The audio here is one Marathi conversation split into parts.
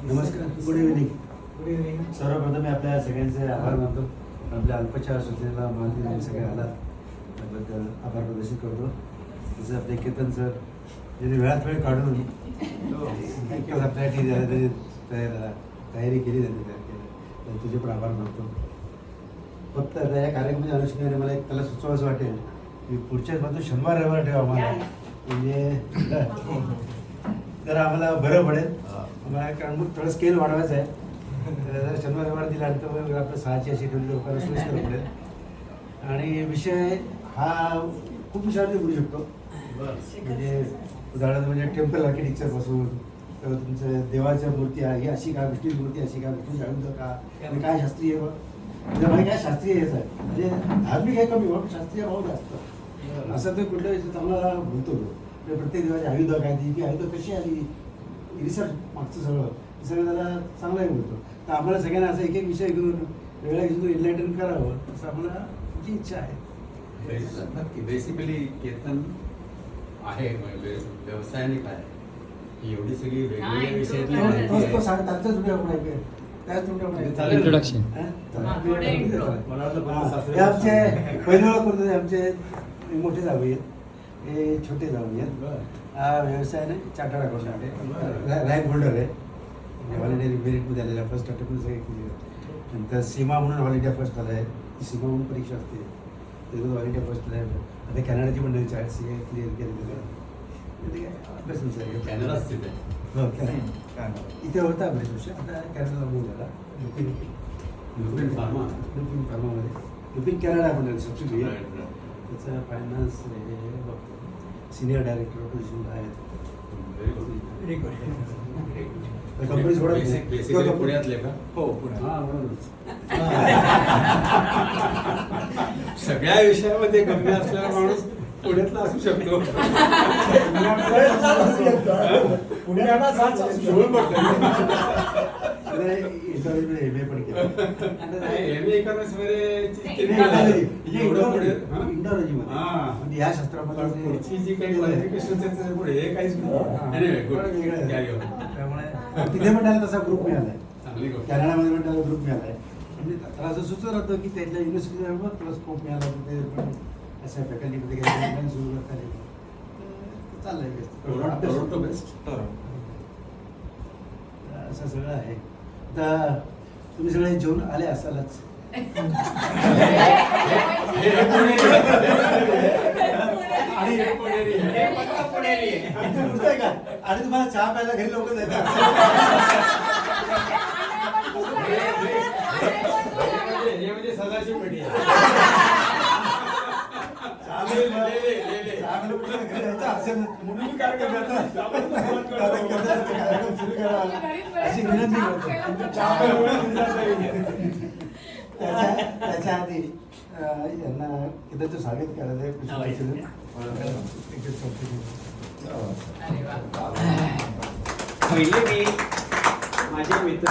नमस्कार, गुड इव्हिनिंग. सर्वप्रथम मी आपल्या सगळ्यांचे आभार मानतो. आपल्या अल्पच्या सूचनेला मान दिल्याने सगळे आलात त्याबद्दल आभार प्रदर्शित करतो. जसं आपले केतन सर ज्यांनी वेळात वेळ काढून एकटाच आपल्यासाठी तयारी केली त्यांनी तयार केलं, तुझे पण आभार मानतो. फक्त आता या कार्यक्रमाच्या अनुषंगाने मला एक त्याला सुचवायचं वाटेल की पुढच्याच बाजू शनिवार रविवार ठेवा आम्हाला, म्हणजे तर आम्हाला बरं पडेल. आम्हाला कारण मग थोडं स्केल वाढवायचं आहे. तर शनिवार रविवार दिला तर मग आपलं 6ची अशी ठेवली लोकांना सोयीस्कर पडेल. आणि विषय हा खूप विषयावरती बोलू शकतो. म्हणजे उदाहरण म्हणजे टेम्पल आर्किटेक्चरपासून तर तुमचं देवाच्या मूर्ती आहे ही अशी का, विष्णू मूर्ती अशी का, विष्णू जाणून का, आणि काय शास्त्रीय म्हणजे मला काय शास्त्रीय हेच आहे. म्हणजे धार्मिक आहे कमी पण शास्त्रीय भाव जास्त. असं तर कुठल्या चांगला बोलतो तो. प्रत्येक देवाची आयुध काय ती आयुध कशी आली रिसर्च मागचं सगळं त्याला चांगलाही बोलतो. तर आम्हाला सगळ्यांना असं एक एक विषय घेऊन वेळा घेऊन इनलाइटन करावं असं आम्हाला तुमची इच्छा आहे. नक्की. बेसिकली कीर्तन आहे व्यवसायाने काय एवढी सगळी वेगवेगळ्या विषयातली सांगतात तुम्ही आपण इंट्रोडक्शन. हे आमचे पहिलं ओळख करतो. आमचे मोठे जाऊ आहेत, हे छोटे जाऊ आहेत. हा व्यवसायाने चार्टर्ड अकाउंटंट आहे, रँक होल्डर आहे. हॉलिडे मेरिटमध्ये आलेला फर्स्ट अटेम्प्ट सगळे केली. नंतर सीमा म्हणून हॉलिडे फर्स्ट आला आहे. सीमा म्हणून परीक्षा असते त्याच्यात हॉलिडे फर्स्ट आला आहे. आता कॅनडाची मंडळी आहे, सी ए क्लिअर केलेलं अभ्यास कॅनडा स्थित आहे. हो कॅनडा इथे होता बरेच वर्ष. आता कॅनडाला मूव झाला. लुपिन फार्मामध्ये लुपिन कॅनडा मंडळ सबसिडी आहे. त्याचा फायनान्स सिनियर डायरेक्टर पोझिशनला आहेत. बेसिकली पुण्यातले का? हो पुण्यात. हां म्हणूनच सगळ्या विषयामध्ये गम्य असलेला माणूस पुण्यातला असू शकतो. एम ए पण केलं. MA इकॉनॉमिक्स मध्ये म्हणजे या शास्त्रामध्ये पुढची जी काही क्वालिफिकेशन पुढे हे काहीच नाही. त्यामुळे तिथे पण त्याला तसा ग्रुप मिळालाय. चांगली गोष्ट. कॅनडामध्ये पण त्याला ग्रुप मिळालाय. म्हणजे त्याला असं सुचत राहतं की त्याच्या युनिव्हर्सिटीला तुला स्कोप मिळाला तिथे पण अशा फॅकल्टीमध्ये काही सुरू करता येईल. चाललंय बेस्ट असं सगळं आहे. तर तुम्ही सगळे जेवून आले असालच. आणि तुम्हाला चहा प्यायला घरी लोक जायचं. सदाशिव पेढी अशी विनंती करतो. त्याच्या आधी यांना किती स्वागत करायचं. पहिले मी माझे मित्र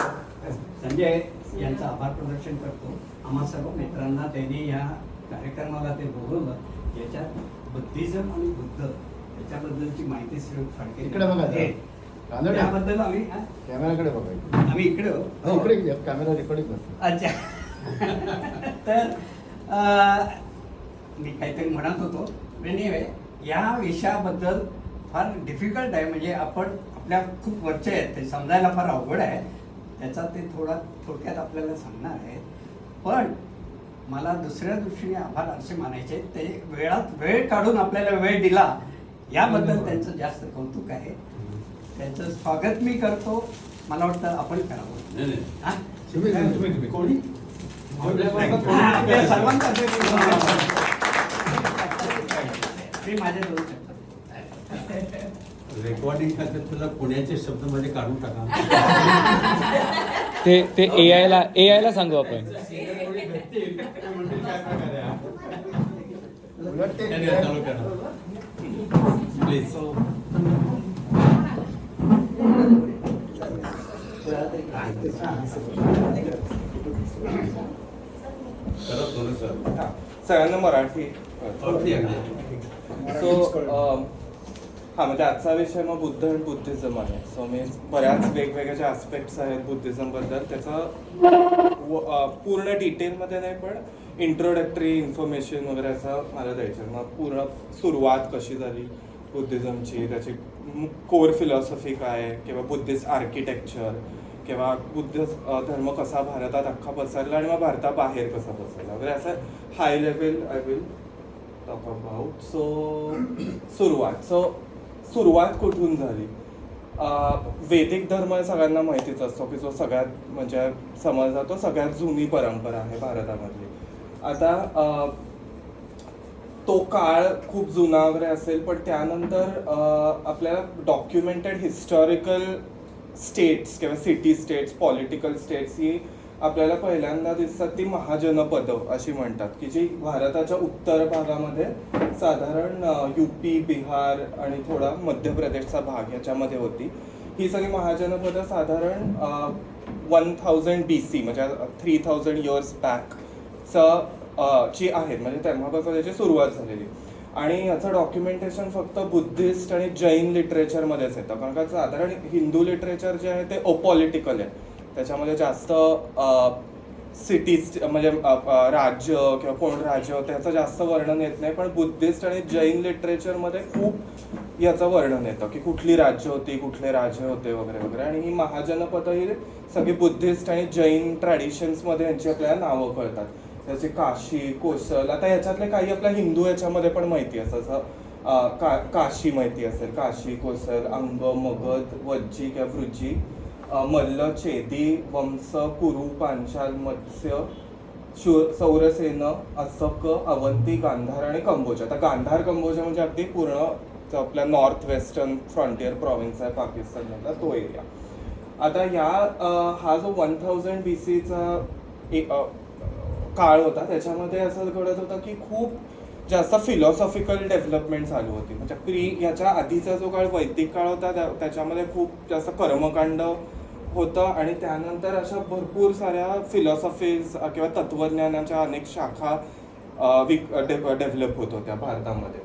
संजय यांचं आभार प्रदर्शन करतो. आम्हा सर्व मित्रांना त्यांनी या कार्यक्रमाला ते बोलवलं. याच्यात बुद्धिझम आणि बुद्ध याच्याबद्दलची माहिती इकडे बघा. त्याबद्दल आम्ही कॅमेराकडे बघायचं. आम्ही इकडे इकडे कॅमेरा रेकॉर्डिंग करतो. अच्छा. तर मी काहीतरी म्हणत होतो. एनिवे या विषयाबद्दल फार डिफिकल्ट आहे. म्हणजे आपण आपल्या खूप वरचे आहेत ते समजायला फार अवघड आहे. त्याचा ते थोडक्यात आपल्याला सांगणार आहे. पण मला दुसऱ्या दृष्टीने आभार असे मानायचे ते वेळ काढून आपल्याला वेळ दिला याबद्दल त्यांचं जास्त कौतुक आहे. त्यांचं स्वागत मी करतो. मला वाटतं आपण करावं. कोणी सर्वांचा मी माझ्या दोन रेकॉर्डिंग करतात तुला पुण्याचे शब्द मध्ये काढून टाका. ते AI ला सांगू आपण. चालू करा प्लीज. सगळ्यांना मराठी. अगदी सो हा म्हणजे आजचा विषय मग बुद्ध आणि बुद्धिझम आहे. सो मी बऱ्याच वेगवेगळे जे ॲस्पेक्ट्स आहेत बुद्धिझमबद्दल त्याचं पूर्ण डिटेलमध्ये नाही पण इंट्रोडक्टरी इन्फॉर्मेशन वगैरे असं मला द्यायचं. मग पूर्ण सुरुवात कशी झाली बुद्धिझमची, त्याची कोर फिलॉसॉफी काय किंवा बुद्धिस्ट आर्किटेक्चर किंवा बुद्ध धर्म कसा भारतात अख्खा पसरला आणि मग भारताबाहेर कसा पसरला वगैरे असं high level I will talk about. सुरुवात कुठून झाली. वैदिक धर्म सगळ्यांना माहितीच असतो की जो सगळ्यात म्हणजे समजला तो सगळ्यात जुनी परंपरा आहे भारतामधली. आता तो काळ खूप जुना वगैरे असेल पण त्यानंतर आपल्याला डॉक्युमेंटेड हिस्टॉरिकल स्टेट्स किंवा सिटी स्टेट्स पॉलिटिकल स्टेट्स ही आपल्याला पहिल्यांदा दिसतात ती महाजनपदं अशी म्हणतात की जी भारताच्या उत्तर भागामध्ये साधारण UP बिहार आणि थोडा मध्य प्रदेशचा भाग ह्याच्यामध्ये होती. ही सगळी महाजनपदं साधारण 1000 BC म्हणजे 3000 इयर्स बॅकचं ची आहेत म्हणजे तेव्हापासून त्याची सुरुवात झालेली. आणि याचं डॉक्युमेंटेशन फक्त बुद्धिस्ट आणि जैन लिटरेचरमध्येच येतं कारण का साधारण हिंदू लिटरेचर जे आहे ते अपॉलिटिकल आहे. त्याच्यामध्ये जास्त सिटीज म्हणजे राज्य किंवा कोण राज्य होतं याचं जास्त वर्णन येत नाही. पण बुद्धिस्ट आणि जैन लिटरेचरमध्ये खूप याचं वर्णन येतं की कुठली राज्य होती कुठले राजे होते वगैरे वगैरे. आणि ही महाजनपदं ही सगळी बुद्धिस्ट आणि जैन ट्रॅडिशन्समध्ये यांची आपल्याला नावं कळतात. त्याचे काशी कोसल आता ह्याच्यातले काही आपल्या हिंदू याच्यामध्ये पण माहिती असतं जसं काशी माहिती असेल काशी कोसल अंग मगध वज्जी किंवा वृज्जी मल्ल चेदी वंश कुरु पांचाल मत्स्य सौरसेन असक अवंती गांधार आणि कंबोजा. आता गांधार कंबोजा म्हणजे अगदी पूर्ण आपल्या नॉर्थ वेस्टर्न फ्रंटियर प्रॉव्हिन्स आहे पाकिस्तानमधला तो एरिया. आता हा जो 1000 BCचा काळ होता त्याच्यामध्ये असं घडत होतं की खूप जास्त फिलॉसॉफिकल डेव्हलपमेंट चालू होती. म्हणजे याच्या आधीचा जो काळ वैदिक काळ होता त्याच्यामध्ये खूप जास्त कर्मकांड होतं आणि त्यानंतर अशा भरपूर साऱ्या फिलॉसॉफीज किंवा तत्वज्ञानाच्या अनेक शाखा डेव्हलप होत होत्या भारतामध्ये.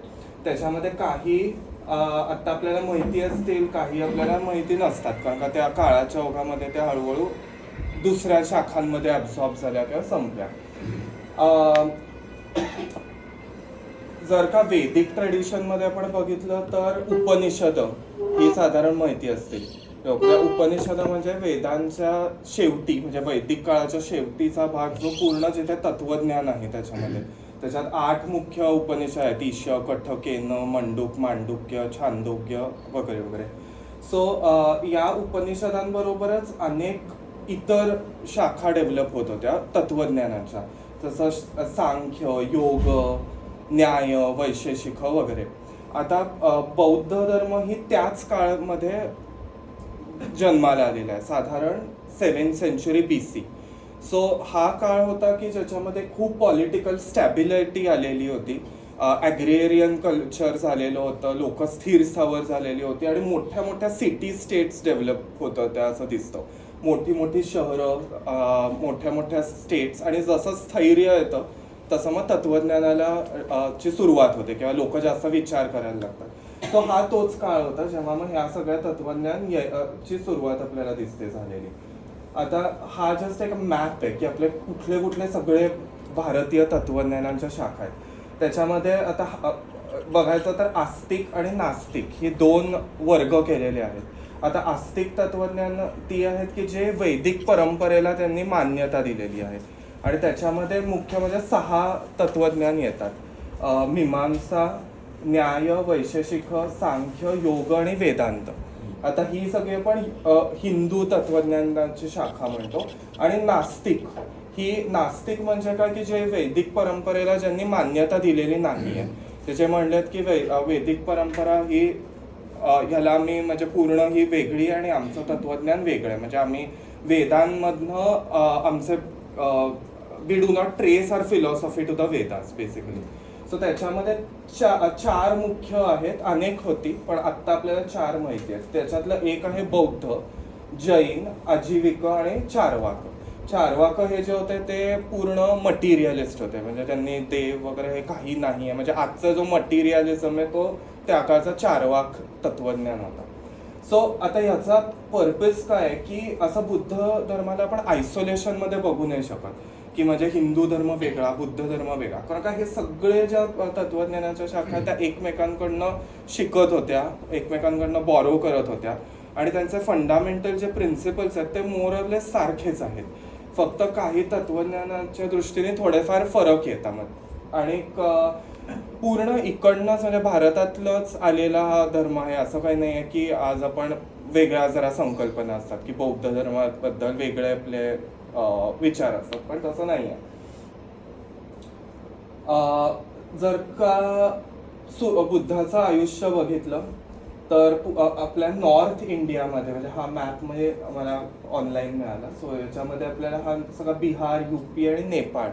त्याच्यामध्ये काही आत्ता आपल्याला माहिती असतील काही आपल्याला माहिती नसतात कारण का त्या काळाच्या ओघामध्ये त्या हळूहळू दुसऱ्या शाखांमध्ये ॲब्सॉर्ब झाल्या किंवा संपल्या. जर का वैदिक ट्रेडिशनमध्ये आपण बघितलं तर उपनिषद ही साधारण माहिती असते. उपनिषद म्हणजे वेदांच्या शेवटी म्हणजे वैदिक काळाच्या शेवटीचा भाग जो पूर्ण जिथे तत्वज्ञान आहे त्याच्यात 8 मुख्य उपनिषद आहेत. ईश कठ केन मंडूक मांडुक्य छांदोग्य वगैरे वगैरे. सो या उपनिषदांबरोबरच अनेक इतर शाखा डेव्हलप होत होत्या तत्वज्ञानाच्या जसं सांख्य योग न्याय वैशेषिक वगैरे. आता बौद्ध धर्म ही त्याच काळामध्ये जन्माला आलेला आहे साधारण 7th century BC. सो हा काळ होता की ज्याच्यामध्ये खूप पॉलिटिकल स्टॅबिलिटी आलेली होती. ॲग्रेरियन कल्चर झालेलं होतं लोक स्थिर स्थावर झालेली होती आणि मोठ्या मोठ्या सिटी स्टेट्स डेव्हलप होत होत्या असं दिसतं. मोठी मोठी शहरं मोठ्या मोठ्या स्टेट्स आणि जसं स्थैर्य येतं तसं मग तत्वज्ञानाला ची सुरुवात होते किंवा लोक जास्त विचार करायला लागतात. सो हा तोच काळ होता जेव्हा मग ह्या सगळ्या तत्वज्ञान ची सुरुवात आपल्याला दिसते झालेली. आता हा जस्ट एक मॅप आहे की आपले कुठले कुठले सगळे भारतीय तत्वज्ञानांच्या शाखा आहेत. त्याच्यामध्ये आता बघायचं तर आस्तिक आणि नास्तिक हे 2 वर्ग केलेले आहेत. आता आस्तिक तत्वज्ञान ती आहेत की जे वैदिक परंपरेला त्यांनी मान्यता दिलेली आहे आणि त्याच्यामध्ये मुख्य म्हणजे 6 तत्वज्ञान येतात. मीमांसा न्याय वैशेषिक सांख्य योग आणि वेदांत. आता ही सगळे पण हिंदू तत्वज्ञानाची शाखा म्हणतो. आणि नास्तिक म्हणजे काय की जे वैदिक परंपरेला ज्यांनी मान्यता दिलेली नाही आहे ते जे म्हणलेत की वैदिक परंपरा ही ह्याला आम्ही म्हणजे पूर्ण ही वेगळी आणि आमचं तत्वज्ञान वेगळं आहे. म्हणजे आम्ही वेदांमधनं आमचे we do not trace our philosophy to the Vedas basically. So त्याच्यामध्ये 4 मुख्य आहेत. अनेक होती पण आत्ता आपल्याला 4 माहिती आहेत. त्याच्यातलं एक आहे बौद्ध जैन आजीविक आणि चारवाक. चार्वाक हे जे होते ते पूर्ण मटिरियलिस्ट होते, म्हणजे त्यांनी देव वगैरे हे काही नाही आहे, म्हणजे आजचा जो मटिरियलिझम आहे तो त्या काळचा चार्वाक तत्वज्ञान होता. सो आता याचा पर्पज काय आहे की असं बुद्ध धर्माला आपण आयसोलेशनमध्ये बघू नाही शकत की म्हणजे हिंदू धर्म वेगळा, बुद्ध धर्म वेगळा, कारण का हे सगळे ज्या तत्वज्ञानाच्या शाखा त्या एकमेकांकडनं शिकत होत्या, एकमेकांकडनं बॉरो करत होत्या आणि त्यांचे फंडामेंटल जे प्रिन्सिपल्स आहेत ते मोरलेस सारखेच आहेत, फक्त काही तत्वज्ञानाच्या दृष्टीने थोडेफार फरक येतात. आणि पूर्ण इकडनंच म्हणजे भारतातलंच आलेला हा धर्म आहे असं काही नाही आहे की आज आपण वेगळ्या जरा संकल्पना असतात की बौद्ध धर्माबद्दल वेगळे आपले विचार असतात, पण तसं नाही आहे. जर का बुद्धाचं आयुष्य बघितलं तर आपल्या नॉर्थ इंडियामध्ये, म्हणजे हा मॅप म्हणजे मला ऑनलाईन मिळाला, सो याच्यामध्ये आपल्याला हा सगळा बिहार, UP आणि नेपाळ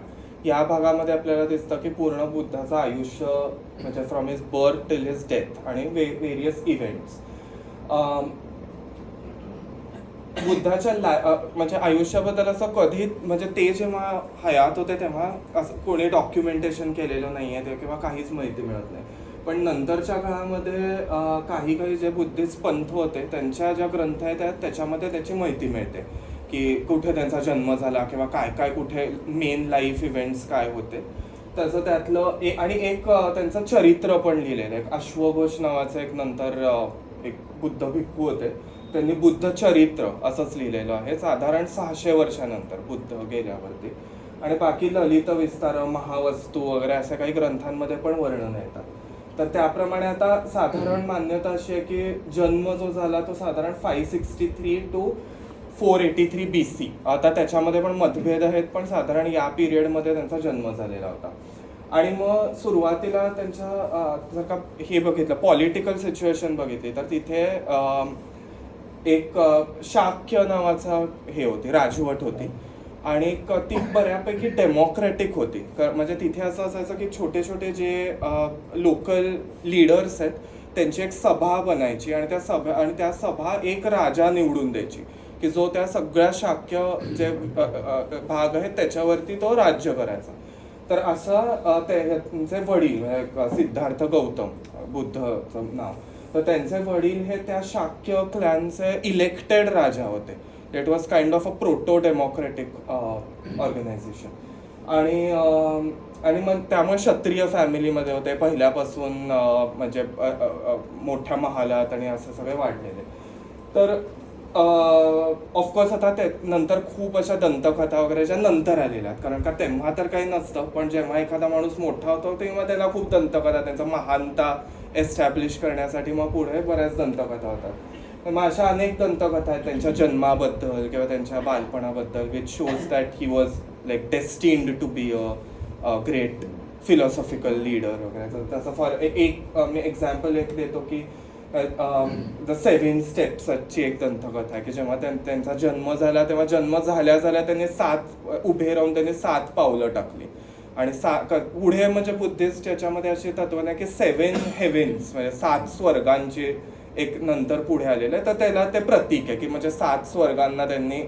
या भागामध्ये आपल्याला दिसतं की पूर्ण बुद्धाचं आयुष्य म्हणजे from his birth till his death आणि वेरियस इव्हेंट्स. बुद्धाच्या म्हणजे आयुष्याबद्दल असं कधी म्हणजे ते जेव्हा हयात होते तेव्हा असं कोणी डॉक्युमेंटेशन केलेलं नाही आहे किंवा काहीच माहिती मिळत नाही, पण नंतरच्या काळामध्ये काही जे बुद्धिस्ट पंथ होते त्यांच्या ज्या ग्रंथ आहेत त्याच्यामध्ये त्याची माहिती मिळते की कुठे त्यांचा जन्म झाला किंवा काय काय कुठे मेन लाईफ इव्हेंट्स काय होते त्याचं त्यातलं आणि एक त्यांचं चरित्र पण लिहिलेलं आहे. अश्वघोष नावाचं एक नंतर एक बुद्ध भिक्खू होते, त्यांनी बुद्ध चरित्र असंच लिहिलेलं आहे साधारण 600 वर्षानंतर बुद्ध गेल्यावरती. आणि बाकी ललित विस्तार, महावस्तू वगैरे अशा काही ग्रंथांमध्ये पण वर्णन येतात. तर त्याप्रमाणे आता साधारण मान्यता अशी आहे की जन्म जो झाला तो साधारण 563 to 483 BC. आता त्याच्यामध्ये पण मतभेद आहेत, पण साधारण या पिरियडमध्ये त्यांचा जन्म झालेला होता. आणि मग सुरुवातीला त्यांच्या जर का हे बघितलं पॉलिटिकल सिच्युएशन बघितली तर तिथे एक शाक्य नावाचा हे होती, राजवट होती आणि ती बऱ्यापैकी डेमोक्रॅटिक होती. म्हणजे तिथे असं असायचं की छोटे छोटे जे लोकल लीडर्स आहेत त्यांची एक सभा बनायची आणि त्या सभा एक राजा निवडून द्यायची की जो त्या सगळ्या शाक्य जे भाग आहेत त्याच्यावरती तो राज्य करायचा. तर असा त्यांचे वडील सिद्धार्थ गौतम, बुद्धचं नाव, तर त्यांचे वडील हे त्या शाक्य क्लॅनचे इलेक्टेड राजा होते. It was kind of a proto democratic organisation. आणि मग त्यामुळे क्षत्रिय फॅमिलीमध्ये होते पहिल्यापासून, म्हणजे मोठ्या महालात आणि असं सगळे वाढलेले. तर ऑफकोर्स आता ते नंतर खूप अशा दंतकथा वगैरे ज्या नंतर आलेल्या आहेत, कारण का तेव्हा तर काही नसतं, पण जेव्हा एखादा माणूस मोठा होतो तेव्हा त्याला खूप दंतकथा, त्यांचा महानता एस्टॅब्लिश करण्यासाठी मग पुढे बऱ्याच दंतकथा होतात. मग अशा अनेक दंतकथा आहेत त्यांच्या जन्माबद्दल किंवा त्यांच्या बालपणाबद्दल, which shows that he was like destined to be a great philosophical leader वगैरे. तसं फॉर एक मी एक्झाम्पल एक देतो की द 7 स्टेप्सची एक दंतकथा आहे की जेव्हा त्यांचा जन्म झाला तेव्हा जन्म झाल्या त्यांनी उभे राहून त्यांनी 7 पावलं टाकली आणि पुढे म्हणजे बुद्धिस्ट याच्यामध्ये अशी तत्व नाही की 7 हेव्हन्स म्हणजे 7 स्वर्गांचे एक नंतर पुढे आलेलं आहे. तर त्याला ते प्रतीक आहे की म्हणजे 7 स्वर्गांना त्यांनी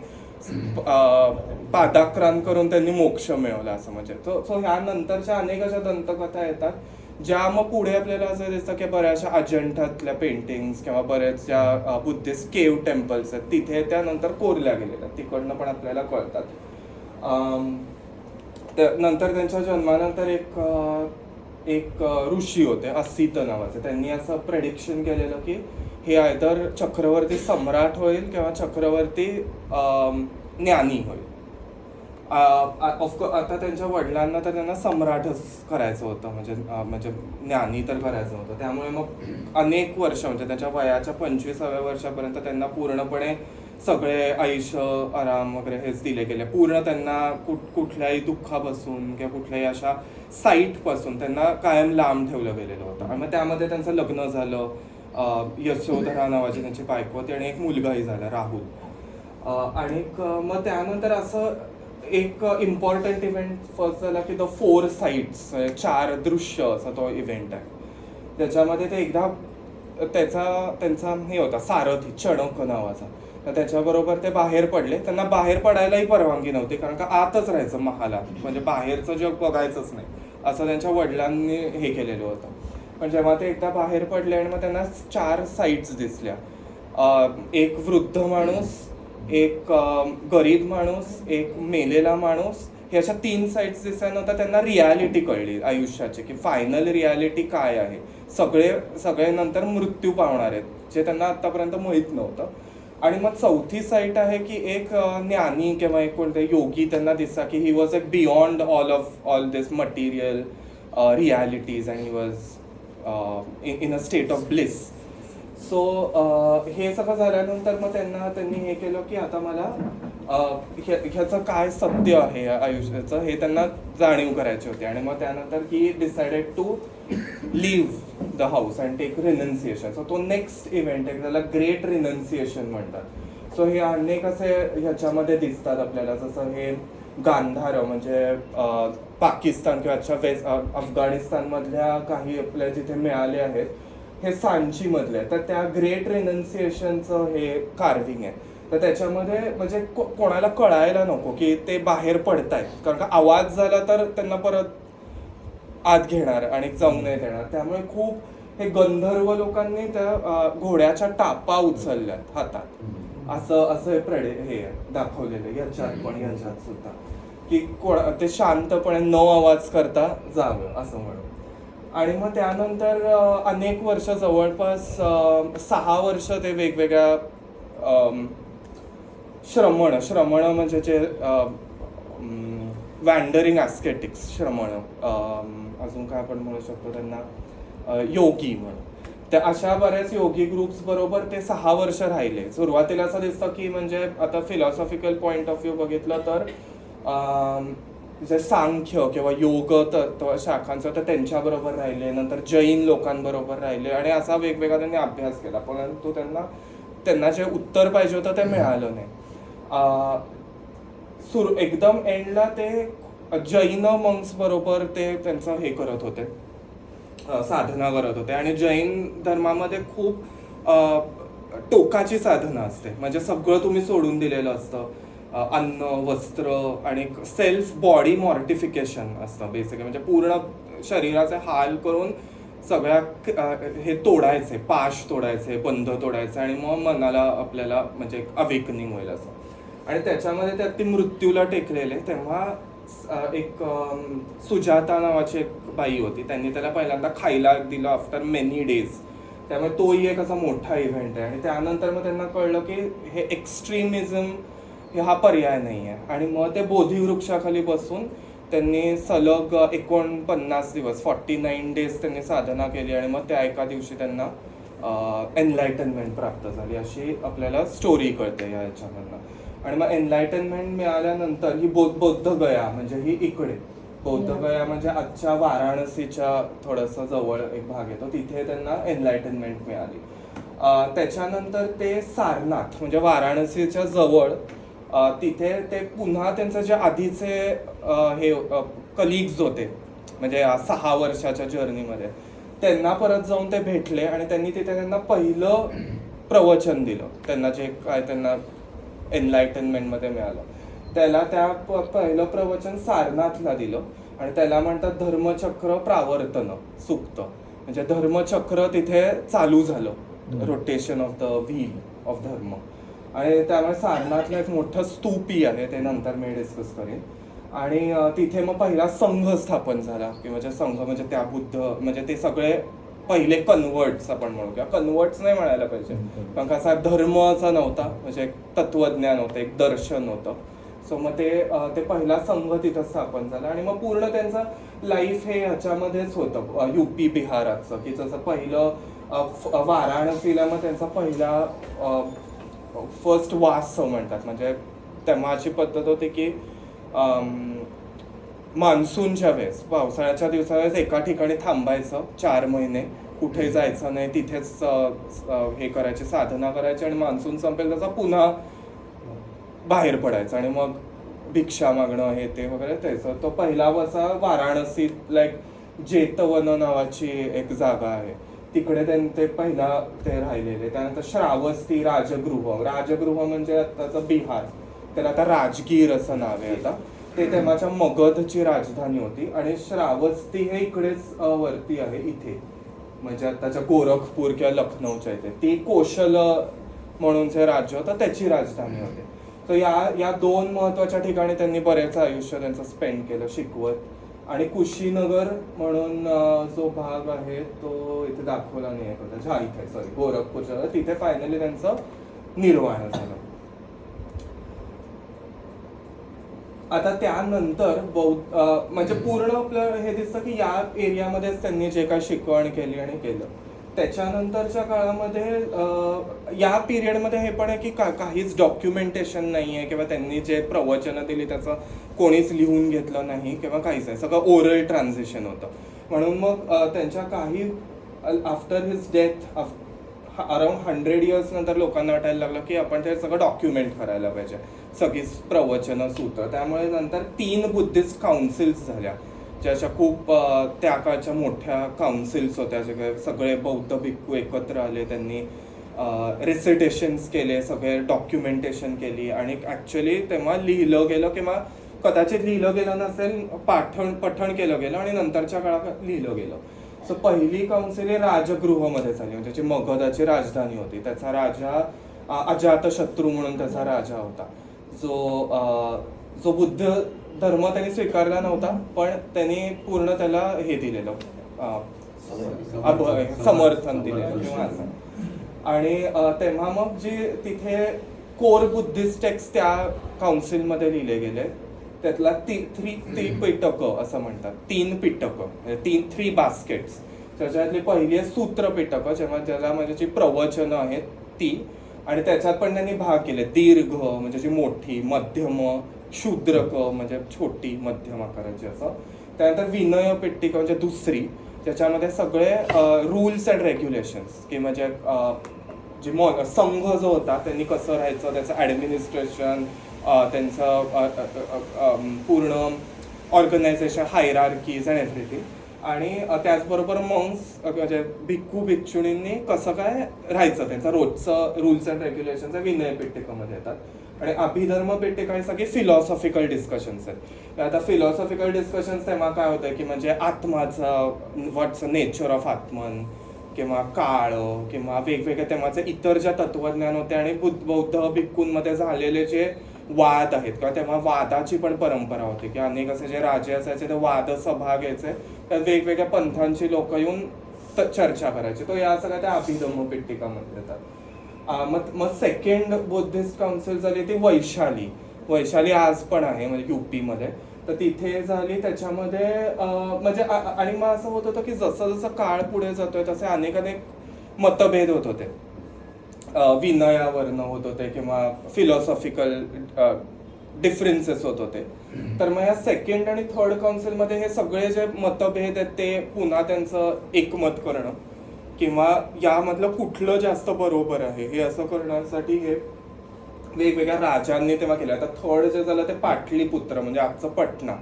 पादाक्रांत करून त्यांनी मोक्ष मिळवला असं म्हणजे. सो ह्या नंतरच्या अनेक अशा दंतकथा येतात ज्या मग पुढे आपल्याला असं दिसतं की बऱ्याचशा अजंठातल्या पेंटिंग्स किंवा बऱ्याच ज्या बुद्धिस्ट केव्ह टेम्पल्स आहेत तिथे त्यानंतर कोरल्या गेलेल्या, तिकडनं पण आपल्याला कळतात. नंतर त्यांच्या जन्मानंतर एक ऋषी होते असित नावाचे, त्यांनी असं प्रेडिक्शन केलेलं की हे आयदर चक्रवर्ती सम्राट होईल किंवा चक्रवर्ती ज्ञानी होईल. ऑफकोर्स आता त्यांच्या वडिलांना तर त्यांना सम्राटच करायचं होतं, म्हणजे ज्ञानी तर करायचं होतं. त्यामुळे मग अनेक वर्ष म्हणजे त्यांच्या वयाच्या 25व्या वर्षापर्यंत त्यांना पूर्णपणे सगळे आयुष्य आराम वगैरे हेच दिले गेले. पूर्ण त्यांना कुठल्याही दुःखापासून किंवा कुठल्याही अशा साईटपासून त्यांना कायम लांब ठेवलं गेलेलं होतं. आणि मग त्यामध्ये त्यांचं लग्न झालं, यशोधरा नावाची त्यांची बायको होती आणि एक मुलगाही झाला राहुल. आणि मग त्यानंतर असं एक इम्पॉर्टंट इव्हेंट फर्स्ट झाला की द 4 साइट्स, 4 दृश्य असा तो इव्हेंट आहे. त्याच्यामध्ये ते एकदा त्यांचा हे होता सारथी चणक नावाचा, तर त्याच्याबरोबर ते बाहेर पडले. त्यांना बाहेर पडायलाही परवानगी नव्हती, कारण का आतच राहायचं महालात, म्हणजे बाहेरचं जग बघायचंच नाही असं त्यांच्या वडिलांनी हे केलेलं होतं. पण जेव्हा ते एकदा बाहेर पडले आणि मग त्यांना 4 साईट्स दिसल्या. एक वृद्ध माणूस, एक गरीब माणूस, एक मेलेला माणूस, हे अशा 3 साईट्स दिसल्यानंतर त्यांना रियालिटी कळली आयुष्याची, की फायनल रियालिटी काय आहे. सगळे नंतर मृत्यू पावणार आहेत, जे त्यांना आतापर्यंत माहीत नव्हतं. आणि मग 4थी साईट आहे की एक ज्ञानी किंवा एक कोणते योगी त्यांना दिसला, की ही वॉज एक beyond all this material realities and he was in a state of bliss. So हे सगळं झाल्यानंतर मग त्यांनी हे केलं की आता मला ह्याचं काय सत्य आहे या आयुष्याचं हे त्यांना जाणीव करायची होती. आणि मग त्यानंतर he decided to leave the house and take renunciation. So तो नेक्स्ट इव्हेंट आहे, त्याला ग्रेट रिनन्सिएशन म्हणतात. सो हे अनेक असे ह्याच्यामध्ये दिसतात आपल्याला, जसं हे गांधार म्हणजे पाकिस्तान किंवा अफगाणिस्तानमधल्या काही आपल्या जिथे मिळाले आहेत, हे सांची मधले आहेत. तर त्या ग्रेट रिनन्सिएशनचं हे कार्विंग आहे. तर त्याच्यामध्ये म्हणजे कोणाला कळायला नको की ते बाहेर पडतायत, कारण का आवाज झाला तर त्यांना परत आत घेणार आणि जाऊ नाही देणार. त्यामुळे खूप हे गंधर्व लोकांनी त्या घोड्याच्या टापा उचलल्यात हातात, असं हे दाखवलेलं याच्यात पण याच्यात सुद्धा, की ते शांतपणे न आवाज करता जावं असं म्हणून. आणि मग त्यानंतर अनेक वर्ष, जवळपास 6 वर्ष ते वेगवेगळ्या श्रमण म्हणजे जे वँडरिंग ॲस्केटिक्स, श्रमण, अजून काय आपण म्हणू शकतो त्यांना, योगी म्हणून, त्या अशा बऱ्याच योगी ग्रुप्स बरोबर ते 6 वर्ष राहिले. सुरुवातीला असं दिसतं की म्हणजे आता फिलॉसॉफिकल पॉईंट ऑफ व्ह्यू बघितलं तर जे सांख्य किंवा योग तत्व शाखांचं तर त्यांच्याबरोबर राहिले, नंतर जैन लोकांबरोबर राहिले आणि असा वेगवेगळा त्यांनी अभ्यास केला. परंतु त्यांना जे उत्तर पाहिजे होतं ते मिळालं नाही. एकदम एंडला ते जैन मंक्स बरोबर ते त्यांचं हे करत होते, साधना करत होते. आणि जैन धर्मामध्ये खूप टोकाची साधना असते, म्हणजे सगळं तुम्ही सोडून दिलेलं असतं, अन्न, वस्त्र आणि सेल्फ बॉडी मॉर्टिफिकेशन असतं बेसिकली, म्हणजे पूर्ण शरीराचे हाल करून सगळ्या हे तोडायचे, पाश तोडायचे, बंध तोडायचे आणि मग मनाला आपल्याला म्हणजे अवेकनिंग होईल असं. आणि त्याच्यामध्ये त्यात ती मृत्यूला टेकलेले. तेव्हा एक सुजाता नावाची एक बाई होती, त्यांनी त्याला पहिल्यांदा खायला दिलं आफ्टर मेनी डेज. त्यामुळे तोही एक असा मोठा इव्हेंट आहे. आणि त्यानंतर मग त्यांना कळलं की हे एक्स्ट्रीमिझम हा पर्याय नाही आहे. आणि मग ते बोधिवृक्षाखाली बसून त्यांनी सलग 49 दिवस 49 डेज त्यांनी साधना केली आणि मग त्या एका दिवशी त्यांना एनलायटनमेंट प्राप्त झाली, अशी आपल्याला स्टोरी कळते या ह्याच्यामधनं. आणि मग एनलायटनमेंट मिळाल्यानंतर ही बौद्ध गया, म्हणजे ही इकडे बौद्ध गया म्हणजे आजच्या वाराणसीच्या थोडंसं जवळ एक भाग येतो, तिथे त्यांना एनलायटनमेंट मिळाली. त्याच्यानंतर ते सारनाथ म्हणजे वाराणसीच्या जवळ तिथे ते पुन्हा त्यांचं जे आधीचे हे कलिग्स होते म्हणजे 6 वर्षाच्या जर्नीमध्ये, त्यांना परत जाऊन ते भेटले आणि त्यांनी तिथे त्यांना पहिलं प्रवचन दिलं. त्यांना जे काय त्यांना एनलायटनमेंटमध्ये मिळालं त्याला त्या पहिलं प्रवचन सारनाथला दिलं आणि त्याला म्हणतात धर्मचक्र प्रावर्तन सुक्त. म्हणजे धर्मचक्र तिथे चालू झालं, rotation of the wheel of धर्म. आणि त्यामुळे सारनाथला एक मोठं स्तूपी आहे, ते नंतर मी डिस्कस करेन. आणि तिथे मग पहिला संघ स्थापन झाला, की म्हणजे संघ म्हणजे त्या बुद्ध म्हणजे ते सगळे पहिले कन्वर्ट्स आपण म्हणू, किंवा कन्वर्ट्स नाही म्हणायला पाहिजे, कारण का असा धर्मचा नव्हता, म्हणजे एक तत्वज्ञान होतं, एक दर्शन होतं. सो मग ते पहिला संघ तिथं स्थापन झाला. आणि मग पूर्ण त्यांचं लाईफ हे ह्याच्यामध्येच होतं, UP बिहाराचं, की जसं पहिलं वाराणसीला मग त्यांचा पहिला फर्स्ट वास म्हणतात. म्हणजे तेव्हाची पद्धत होती की मान्सूनच्या वेळेस, पावसाळ्याच्या दिवसावेळेस एका ठिकाणी थांबायचं 4 महिने, कुठे जायचं नाही, तिथेच हे करायचे, साधना करायची. आणि मान्सून संपेल तसा पुन्हा बाहेर पडायचं आणि मग भिक्षा मागणं हे ते वगैरे त्याचं. तो पहिला वसा वाराणसीत लाईक जेतवन नावाची एक जागा आहे, तिकडे ते पहिला ते राहिलेले. त्यानंतर श्रावस्ती राजगृह म्हणजे आताचं बिहार, त्याला आता राजगीर असं नाव आहे आता. ते तेव्हाच्या मगधची राजधानी होती. आणि श्रावस्ती हे इकडेच वरती आहे इथे, म्हणजे आताच्या गोरखपूर किंवा लखनौच्या इथे. ती कोशल म्हणून जे राज्य होतं त्याची राजधानी होती. तर या दोन महत्वाच्या ठिकाणी त्यांनी बरेच आयुष्य त्यांचं स्पेंड केलं शिकवत. आणि कुशीनगर म्हणून जो भाग आहे तो इथे दाखवला नाही आहे, इथे सॉरी गोरखपूरच्या, तिथे फायनली त्यांचं निर्वाण झालं. आता त्यानंतर म्हणजे पूर्ण आपलं हे दिसतं की या एरियामध्येच त्यांनी जे काही शिकवण केली आणि केलं. त्याच्यानंतरच्या काळामध्ये या पिरियडमध्ये हे पण आहे की काहीच डॉक्युमेंटेशन नाही आहे किंवा त्यांनी जे प्रवचनं दिली त्याचं कोणीच लिहून घेतलं नाही किंवा काहीच नाही, सगळं ओरल ट्रान्झिशन होतं. म्हणून मग त्यांच्या काही after his death around 100 years नंतर लोकांना वाटायला लागलं की आपण ते सगळं डॉक्युमेंट करायला पाहिजे, सगळीच प्रवचनं सूत्र. त्यामुळे नंतर 3 बुद्धिस्ट काउन्सिल्स झाल्या, ज्या अशा खूप त्या काळच्या मोठ्या काउन्सिल्स होत्या, जे सगळे बौद्ध भिक्खू एकत्र आले, त्यांनी रेसिटेशन्स केले, सगळे डॉक्युमेंटेशन केली. आणि ॲक्च्युली तेव्हा लिहिलं गेलं किंवा कदाचित लिहिलं गेलं नसेल, पठण केलं गेलं आणि नंतरच्या काळात लिहिलं गेलं. सो पहिली काउन्सिल ही राजगृहमध्ये झाली, म्हणजे जी मगधाची राजधानी होती. त्याचा राजा अजातशत्रू म्हणून त्याचा राजा होता, जो बुद्ध धर्म त्यांनी स्वीकारला नव्हता, पण त्यांनी पूर्ण त्याला हे दिलेलं समर्थन दिलेलं किंवा असं. आणि तेव्हा मग जी तिथे कोर बुद्धिस्ट टेक्स्ट त्या काउन्सिलमध्ये लिहिले गेले, त्यातला 3 पिटकं असं म्हणतात, 3 पिटकं, 3 बास्केट्स. त्याच्यातली पहिली आहे सूत्र पिटकं, ज्याला म्हणजे जी प्रवचनं आहेत ती. आणि त्याच्यात पण त्यांनी भाग केले, दीर्घ म्हणजे जी मोठी, मध्यम, शूद्रक म्हणजे छोटी मध्यम आकाराची असं. त्यानंतर विनय पिटिका म्हणजे दुसरी, ज्याच्यामध्ये सगळे रूल्स अँड रेग्युलेशन्स की म्हणजे जे संघ जो होता त्यांनी कसं राहायचं, त्याचं ॲडमिनिस्ट्रेशन, त्यांचं पूर्ण ऑर्गनायझेशन, हायरार्कीज अँड एव्हरीथिंग. आणि त्याचबरोबर मंक्स म्हणजे भिक्खू भिक्षुणींनी कसं काय राहायचं, त्यांचं रोजचं रूल्स अँड रेग्युलेशन्स विनय पिटिकामध्ये येतात. आणि अभिधर्म पिटिका ही सगळी फिलॉसॉफिकल डिस्कशन्स आहेत. आता फिलॉसॉफिकल डिस्कशन्स तेव्हा काय होतं की म्हणजे आत्माचं, व्हॉट्स नेचर ऑफ आत्मन, किंवा काळ, किंवा वेगवेगळे तेव्हाचे इतर ज्या तत्वज्ञान होते आणि बौद्ध भिक्खूंमध्ये झालेले जे वाद आहेत, किंवा तेव्हा वादाची पण परंपरा होती की अनेक असे जे राजे असायचे ते वाद सभा घ्यायचे, त्यात वेगवेगळ्या पंथांची लोक येऊन चर्चा करायची. तो या सगळ्या त्या अभिधम्म पिटिकामध्ये येतात. मग सेकंड बुद्धिस्ट काउन्सिल झाली ती वैशाली आज पण आहे म्हणजे UP-मध्ये. तर तिथे झाली. त्याच्यामध्ये म्हणजे आणि मग असं होत होतं की जसं जसं काळ पुढे जातोय तसे अनेक मतभेद होत होते, विनयावरनं होत होते किंवा फिलॉसॉफिकल डिफरन्सेस होत होते. तर मग या सेकंड आणि थर्ड काउन्सिलमध्ये हे सगळे जे मतभेद आहेत ते पुन्हा त्यांचं एकमत करणं किंवा यामधलं कुठलं जास्त बरोबर आहे हे असं करण्यासाठी हे वेगवेगळ्या राजांनी तेव्हा केलं. आता थर्ड जे झालं ते पाटलीपुत्र म्हणजे आजचं पटना,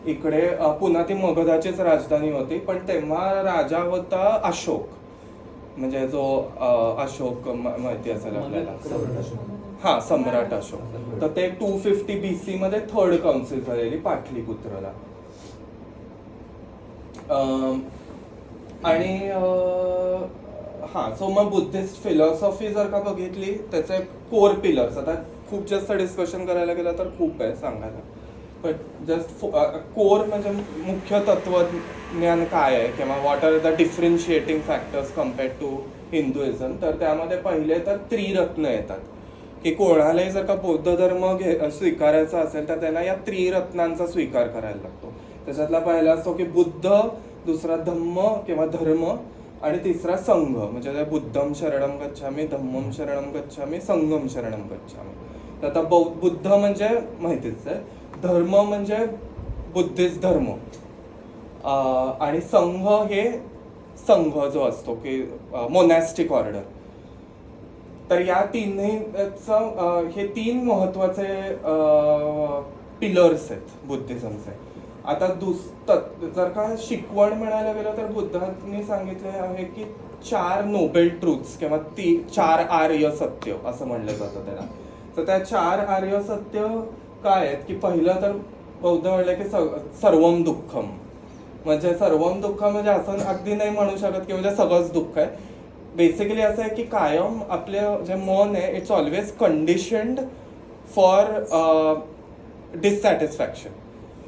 इकडे पुन्हा ती मगधाचीच राजधानी होती, पण तेव्हा राजा होता अशोक, म्हणजे जो अशोक माहिती असेल आपल्याला, सम्राट अशोक. तर ते 250 BC मध्ये थर्ड काउन्सिल झालेली पाटलीपुत्रला. आणि सो मग बुद्धिस्ट फिलॉसॉफी जर का बघितली त्याचे कोर पिलर्स, आता खूप जास्त डिस्कशन करायला गेलं तर खूप आहे सांगायला, पण जस्ट कोर म्हणजे मुख्य तत्वज्ञान काय आहे किंवा what are the differentiating factors compared to Hinduism. तर त्यामध्ये पहिले तर त्रिरत्न येतात की कोणालाही जर का बौद्ध धर्म स्वीकारायचा असेल तर त्यांना या त्रिरत्नांचा स्वीकार करायला लागतो. त्याच्यातला पहिला असतो की बुद्ध, दुसरा धम्म किंवा धर्म आणि तिसरा संघ, म्हणजे बुद्धम शरणम गच्छामी, धम्मम शरणम गच्छामी, संघम शरणम गच्छामी. तर आता बुद्ध म्हणजे माहितीच आहे, धर्म म्हणजे बुद्धिस्ट धर्म, आणि संघ हे संघ जो असतो की मोनॅस्टिक ऑर्डर. तर या तिन्ही हे 3 महत्वाचे पिलर्स आहेत बुद्धिझमचे. आता जर का शिकवण म्हणायला गेलं तर बुद्धांनी सांगितले आहे की 4 नोबेल ट्रूथ्स किंवा 4 आर्य सत्य असं म्हणलं जातं त्याला. तर त्या 4 आर्य सत्य काय आहेत की पहिलं तर बौद्ध म्हणलं की सर्वम दुःखम. म्हणजे सर्वम दुःखम म्हणजे असं अगदी नाही म्हणू शकत की म्हणजे सगळंच दुःख आहे. बेसिकली असं आहे की कायम आपलं जे मन आहे it's always conditioned for dissatisfaction.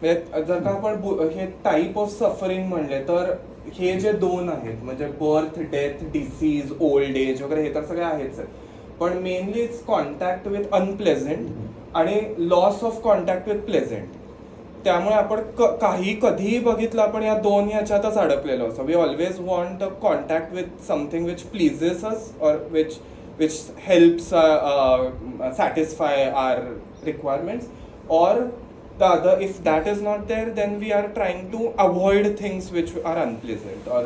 म्हणजे जर का आपण हे टाईप ऑफ सफरिंग म्हणले तर हे जे 2 आहेत म्हणजे birth, death, disease, old age वगैरे हे तर सगळे आहेच आहेत. पण mainly it's contact with unpleasant आणि loss of contact with pleasant. त्यामुळे आपण काही कधीही बघितलं आपण या 2 ह्याच्यातच अडकलेलो असतो. We always want a contact with something which pleases us or which helps satisfy our requirements, or the other, if that is not there, then we are trying to avoid things which are unpleasant, or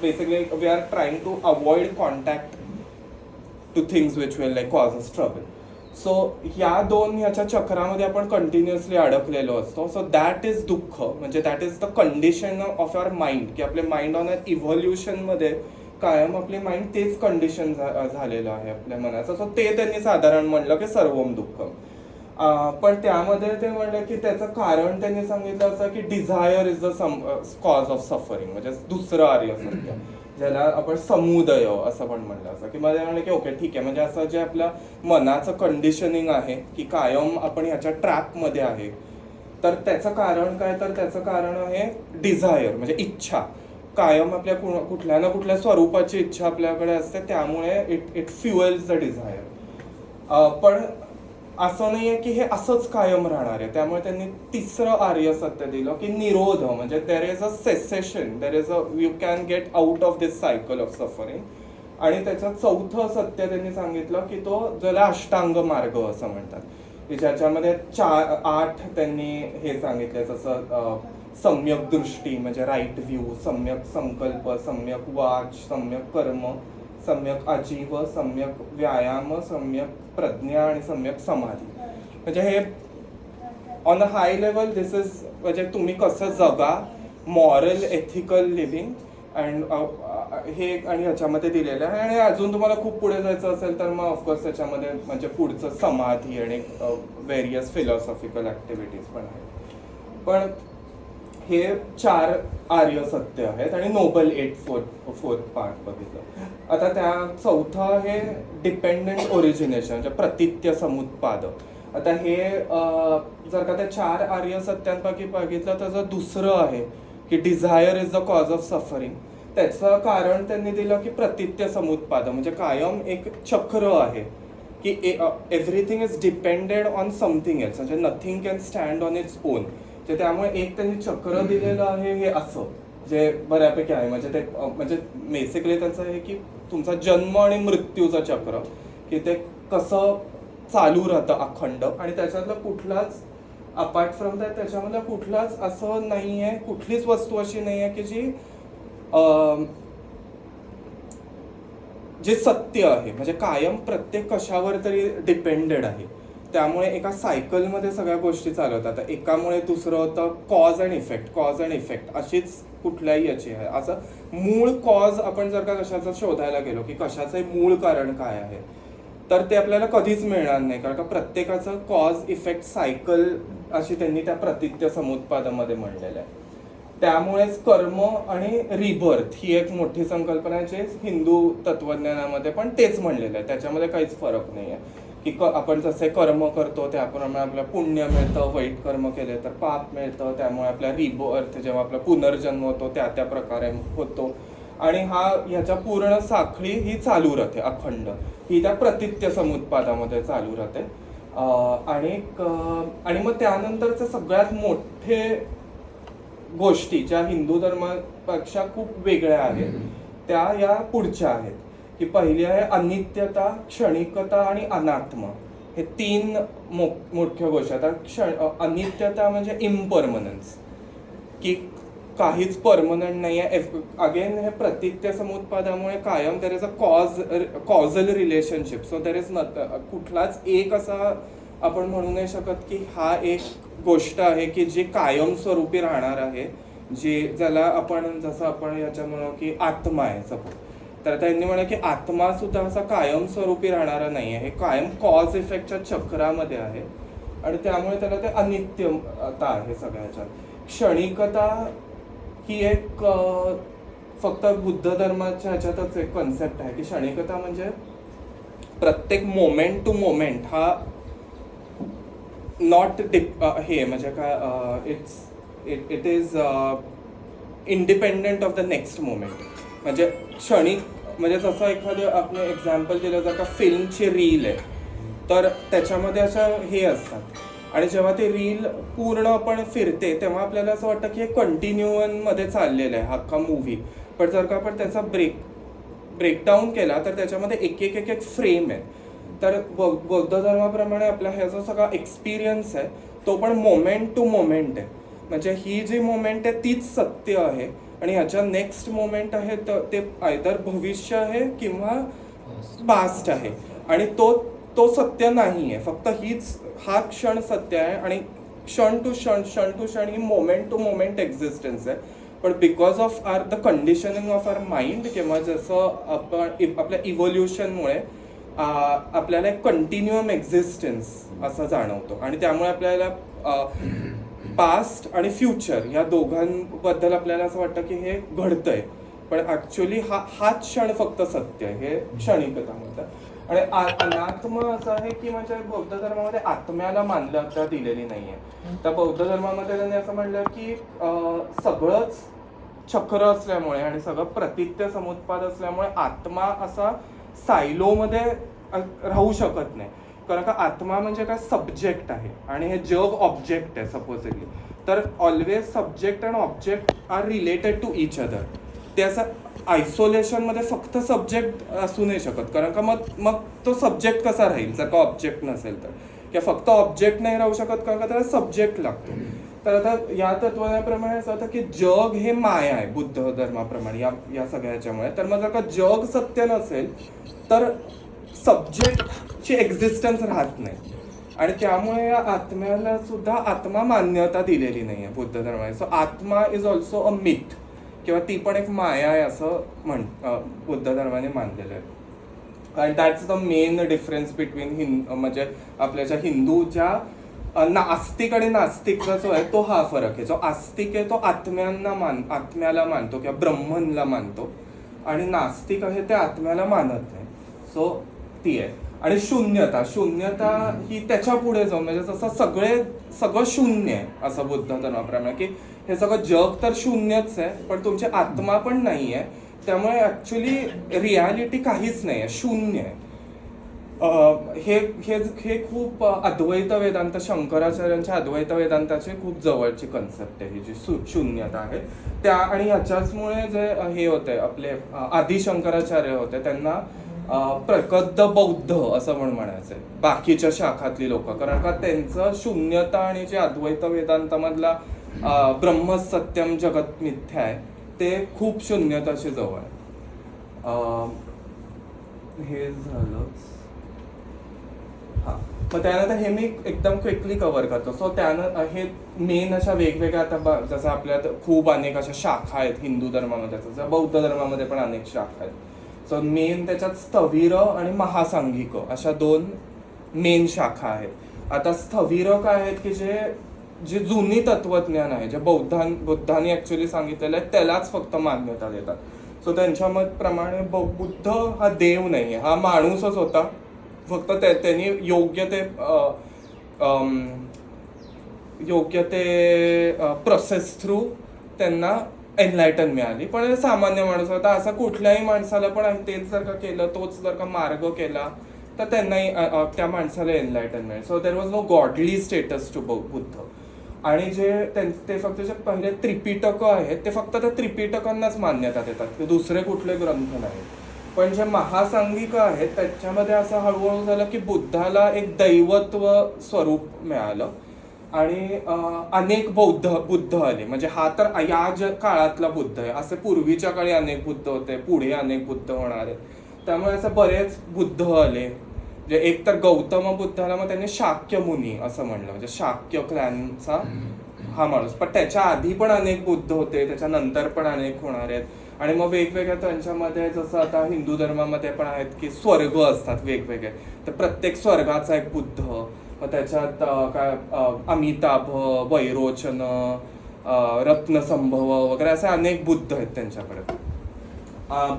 basically we are trying to avoid contact to things which will like cause us trouble. So ह्या 2 ह्याच्या चक्रामध्ये आपण कंटिन्युअसली अडकलेलो असतो. सो दॅट इज दुःख. म्हणजे that is the condition of your mind, की आपले माइंड ऑन अ इव्हॉल्युशनमध्ये कायम आपली माइंड तेच कंडिशन झालेलं आहे आपल्या मनाचं. सो ते त्यांनी साधारण म्हणलं की सर्वम दुःखम. पण त्यामध्ये ते म्हणलं की त्याचं कारण त्यांनी सांगितलं असं की desire is the cause of suffering. म्हणजे दुसरं आर्य सत्य ज्याला आपण समुदय असं पण म्हणलं असं. की मला म्हणलं की ओके ठीक आहे, म्हणजे असं जे आपलं मनाचं कंडिशनिंग आहे की कायम आपण ह्याच्या ट्रॅपमध्ये आहे, तर त्याचं कारण काय, तर त्याचं कारण आहे डिझायर म्हणजे इच्छा. कायम आपल्या कुठल्या ना कुठल्या स्वरूपाची इच्छा आपल्याकडे असते, त्यामुळे इट फ्युएल्स द डिझायर. पण असं नाहीये की हे असंच कायम राहणार आहे. त्यामुळे त्यांनी 3रं आर्य सत्य दिलं की निरोध. म्हणजे देर is a cessation, there is you can get out of this cycle of suffering. आणि त्याचं 4थं सत्य त्यांनी सांगितलं की तो ज्याला अष्टांग मार्ग असं म्हणतात, की ज्याच्यामध्ये 8 त्यांनी हे सांगितलंय. जसं सम्यक दृष्टी म्हणजे राईट व्ह्यू, सम्यक संकल्प, सम्यक वाच, सम्यक कर्म, सम्यक आजीव, सम्यक व्यायाम, सम्यक प्रज्ञा आणि सम्यक समाधी. म्हणजे हे on a high level this is म्हणजे तुम्ही कसं जगा, मॉरल एथिकल लिव्हिंग अँड हे आणि ह्याच्यामध्ये दिलेलं आहे. आणि अजून तुम्हाला खूप पुढे जायचं असेल तर मग ऑफकोर्स त्याच्यामध्ये म्हणजे पुढचं समाधी आणि व्हेरियस फिलॉसॉफिकल ॲक्टिव्हिटीज पण आहेत. पण हे 4 आर्य सत्य आहेत आणि नोबल 8 फोर्थ पार्ट बघितलं. आता त्या 4थं हे डिपेंडंट ओरिजिनेशन म्हणजे प्रतित्य समुत्पाद. आता हे जर का त्या 4 आर्य सत्यांपैकी बघितलं तर जर दुसरं आहे की desire is the cause of suffering, त्याचं कारण त्यांनी दिलं की प्रतित्य समुत्पाद. म्हणजे कायम एक चक्र आहे की everything is depended on something else, म्हणजे nothing can stand on its own. त्यामुळे एक त्यांनी चक्र दिलेलं आहे हे असं जे बऱ्यापैकी आहे. म्हणजे ते म्हणजे बेसिकली त्याचं आहे की तुमचा जन्म आणि मृत्यूचं चक्र, की ते कसं चालू राहतं अखंड. आणि त्याच्यातलं कुठलाच अपार्ट फ्रॉम दॅट त्याच्यामधलं कुठलाच असं नाही आहे, कुठलीच वस्तू अशी नाही आहे की जे सत्य आहे. म्हणजे कायम प्रत्येक कशावर तरी डिपेंडेड आहे. त्यामुळे एका सायकलमध्ये सगळ्या गोष्टी चालवतात. एकामुळे दुसरं होतं, कॉज अँड इफेक्ट अशीच कुठल्याही याची आहे. असं मूळ कॉज आपण जर का कशाचं शोधायला गेलो की कशाचं मूळ कारण काय आहे, तर ते आपल्याला कधीच मिळणार नाही. कारण का प्रत्येकाचं कॉज इफेक्ट सायकल अशी त्यांनी त्या प्रतित्य समुत्पादामध्ये म्हणलेलं आहे. त्यामुळेच कर्म आणि रिबर्थ ही एक मोठी संकल्पना आहे, जे हिंदू तत्वज्ञानामध्ये पण तेच म्हणलेलं आहे. त्याच्यामध्ये काहीच फरक नाही आहे की आपण जसे कर्म करतो त्याप्रमाणे आपल्याला पुण्य मिळतं, वाईट कर्म केले तर पाप मिळतं. त्यामुळे आपला रिबर्थ जेव्हा आपला पुनर्जन्म होतो त्या प्रकारे होतो. आणि ह्याच्या पूर्ण साखळी ही चालू राहते अखंड, ही त्या प्रतित्य समुत्पादामध्ये चालू राहते. आणि मग त्यानंतरचे सगळ्यात मोठे गोष्टी ज्या हिंदू धर्मापेक्षा खूप वेगळ्या आहेत त्या या पुढच्या आहेत. की पहिली आहे अनित्यता, क्षणिकता आणि अनात्म. हे 3 मोठ्या गोष्टी. आता अनित्यता म्हणजे इम्परमनन्स, की काहीच परमनंट नाही आहे. अगेन हे प्रतित्य समुत्पादामुळे कायम there is a causal relationship. So there is कुठलाच एक असा आपण म्हणू नाही शकत की हा एक गोष्ट आहे की जी कायमस्वरूपी राहणार आहे, ज्याला आपण जसं आपण याच्या म्हणू की आत्मा आहे सपोज. तर त्यांनी म्हणा की आत्मा सुद्धा असा कायमस्वरूपी राहणारा नाही आहे, हे कायम कॉज इफेक्टच्या चक्रामध्ये आहे आणि त्यामुळे त्याला ते अनित्यता आहे सगळ्याच्या. क्षणिकता ही एक फक्त बुद्ध धर्माच्या ह्याच्यातच एक कन्सेप्ट आहे की क्षणिकता म्हणजे प्रत्येक मोमेंट टू मोमेंट हा नॉट हे म्हणजे काय it is independent of the next moment. म्हणजे क्षणिक म्हणजे जसं एखादं आपण एक्झाम्पल दिलं जर का फिल्मची रील आहे तर त्याच्यामध्ये अशा हे असतात आणि जेव्हा ते रील पूर्ण आपण फिरते तेव्हा आपल्याला असं वाटतं की हे कंटिन्यूमध्ये चाललेलं आहे अख्खा मूव्ही. पण जर का आपण त्याचा ब्रेकडाऊन केला तर त्याच्यामध्ये एक एक फ्रेम आहे. तर बौद्ध धर्माप्रमाणे आपला ह्या जो सगळा एक्सपिरियन्स आहे तो पण मोमेंट टू मोमेंट आहे. म्हणजे ही जी मोमेंट आहे तीच सत्य आहे आणि ह्याच्या नेक्स्ट मोमेंट आहे तर ते आयदर भविष्य आहे किंवा पास्ट आहे आणि तो सत्य नाही आहे. फक्त हा क्षण सत्य आहे आणि क्षण टू क्षण ही मोमेंट टू मोमेंट एक्झिस्टन्स आहे. पण because of the conditioning of our mind किंवा जसं आपण आपल्या इव्होल्युशनमुळे आपल्याला एक कंटिन्युअम एक्झिस्टन्स असं जाणवतो आणि त्यामुळे आपल्याला पास्ट आणि फ्युचर या दोघांबद्दल आपल्याला असं वाटतं की हे घडतंय पण ऍक्च्युअली हाच क्षण फक्त सत्य आहे, हे क्षणिकता म्हणतात. आणि अनात्म असं आहे की म्हणजे बौद्ध धर्मामध्ये आत्म्याला मान्यता दिलेली नाहीये. तर बौद्ध धर्मामध्ये त्यांनी असं म्हणलं की सगळंच चक्र असल्यामुळे आणि सगळं प्रतित्य समुत्पाद असल्यामुळे आत्मा असा सायलोमध्ये राहू शकत नाही. कारण का आत्मा म्हणजे काय सब्जेक्ट आहे आणि हे जग ऑब्जेक्ट आहे सपोजिटली. तर always subject and object are related to each other. ते असं आयसोलेशनमध्ये फक्त सब्जेक्ट असू नाही शकत कारण का मग तो सब्जेक्ट कसा राहील जर का ऑब्जेक्ट नसेल तर. किंवा फक्त ऑब्जेक्ट नाही राहू शकत कारण का त्याला सब्जेक्ट लागतो. तर आता या तत्त्वाप्रमाणे असं होतं की जग हे माया आहे बुद्ध धर्माप्रमाणे या सगळ्याच्यामुळे. तर मग जर का जग सत्य नसेल तर सब्जेक्टची एक्झिस्टन्स राहत नाही आणि त्यामुळे या आत्म्याला सुद्धा आत्मा मान्यता दिलेली नाही आहे बुद्ध धर्माने. सो आत्मा इज ऑल्सो अ मिथ किंवा ती पण एक माया आहे असं बुद्ध धर्माने मानलेलं आहे. आणि that's the main difference between म्हणजे आपल्या ज्या हिंदू ज्या आस्तिक आणि नास्तिकचा जो आहे तो हा फरक आहे. जो आस्तिक आहे तो आत्म्याला मानतो किंवा ब्रह्मनला मानतो आणि नास्तिक आहे ते आत्म्याला मानत नाही. सो ती आहे. आणि शून्यता ही त्याच्या पुढे जाऊन म्हणजे जसं सगळं शून्य आहे असं बुद्ध धर्माप्रमाणे की हे सगळं जग तर शून्यच आहे पण तुमची आत्मा पण नाही आहे. त्यामुळे ऍक्च्युली रियालिटी काहीच नाही आहे, शून्य आहे. हे खूप अद्वैत वेदांत शंकराचार्यांच्या अद्वैत वेदांताची खूप जवळची कन्सेप्ट आहे ही जी शून्यता आहे त्या. आणि ह्याच्याचमुळे जे हे होते आपले आदि शंकराचार्य होते त्यांना प्रकद्ध बौद्ध असं म्हणायचंय बाकीच्या शाखातली लोक. कारण का त्यांचं शून्यता आणि जे अद्वैत वेदांतामधला ब्रह्म सत्यम जगत मिथ्या आहे ते खूप शून्यताशी जवळ आहे. हे झालं. हा मग त्यानंतर हे मी एकदम क्विकली कव्हर करतो. सो त्यानं हे मेन अशा वेगवेगळ्या आता जसं आपल्यात खूप अनेक अशा शाखा आहेत हिंदू धर्मामध्ये जसं बौद्ध धर्मामध्ये पण अनेक शाखा आहेत. सो मेन त्याच्यात स्थविर आणि महासांघिक अशा दोन मेन शाखा आहेत. आता स्थविर काय आहेत की जे जुनी तत्वज्ञान आहे जे बुद्धांनी ऍक्च्युअली सांगितलेलं आहे त्यालाच फक्त मान्यता देतात. सो त्यांच्या मतप्रमाणे बुद्ध हा देव नाही आहे, हा माणूसच होता. फक्त त्यांनी योग्य ते प्रोसेस थ्रू त्यांना एनलायटन मिळाली. पण सामान्य माणूस होता असा कुठल्याही माणसाला पण तेच जर का केलं तोच जर का मार्ग केला तर त्यांनाही त्या माणसाला एनलायटन मिळेल. So there was no godly status to Buddha. आणि ते फक्त जे पहिले त्रिपिटक आहेत ते फक्त त्या त्रिपिटकांनाच मान्यता देतात, ते दुसरे कुठले ग्रंथ नाहीत. पण जे महासांघिक आहेत त्याच्यामध्ये असं हळूहळू झालं की बुद्धाला एक दैवत्व स्वरूप मिळालं आणि अनेक बुद्ध आले. म्हणजे हा तर या काळातला बुद्ध आहे, असे पूर्वीच्या काळी अनेक बुद्ध होते, पुढे अनेक बुद्ध होणार आहेत. त्यामुळे असं बरेच बुद्ध आले. म्हणजे एक तर गौतम बुद्धाला मग त्यांनी शाक्य मुनी असं म्हणलं, म्हणजे शाक्य क्लॅनचा हा माणूस. पण त्याच्या आधी पण अनेक बुद्ध होते, त्याच्यानंतर पण अनेक होणार आहेत. आणि मग वेगवेगळ्या त्यांच्यामध्ये जसं आता हिंदू धर्मामध्ये पण आहेत की स्वर्ग असतात वेगवेगळे, तर प्रत्येक स्वर्गाचा एक बुद्ध. मग त्याच्यात काय अमिताभ, वैरोचन, रत्नसंभव वगैरे असे अनेक बुद्ध आहेत त्यांच्याकडे.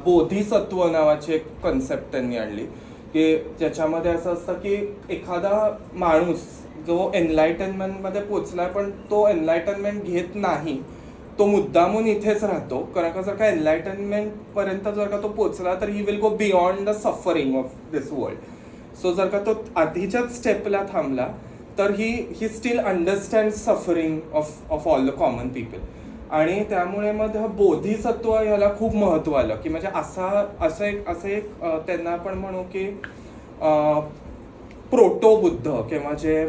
बोधिसत्व नावाची एक कन्सेप्ट त्यांनी आणली की ज्याच्यामध्ये असं असतं की एखादा माणूस जो एनलायटनमेंटमध्ये पोचलाय पण तो एनलायटनमेंट घेत नाही, तो मुद्दामून इथेच राहतो. कारण का जर का एनलायटनमेंट पर्यंत जर का तो पोचला तर he will go beyond the suffering of this world. So जर का तो आधीच्याच स्टेपला थांबला तर he still understand suffering of all the common people. आणि त्यामुळे मग बोधिसत्व ह्याला खूप महत्त्व आलं की म्हणजे असं एक त्यांना आपण म्हणू की प्रोटो बुद्ध किंवा जे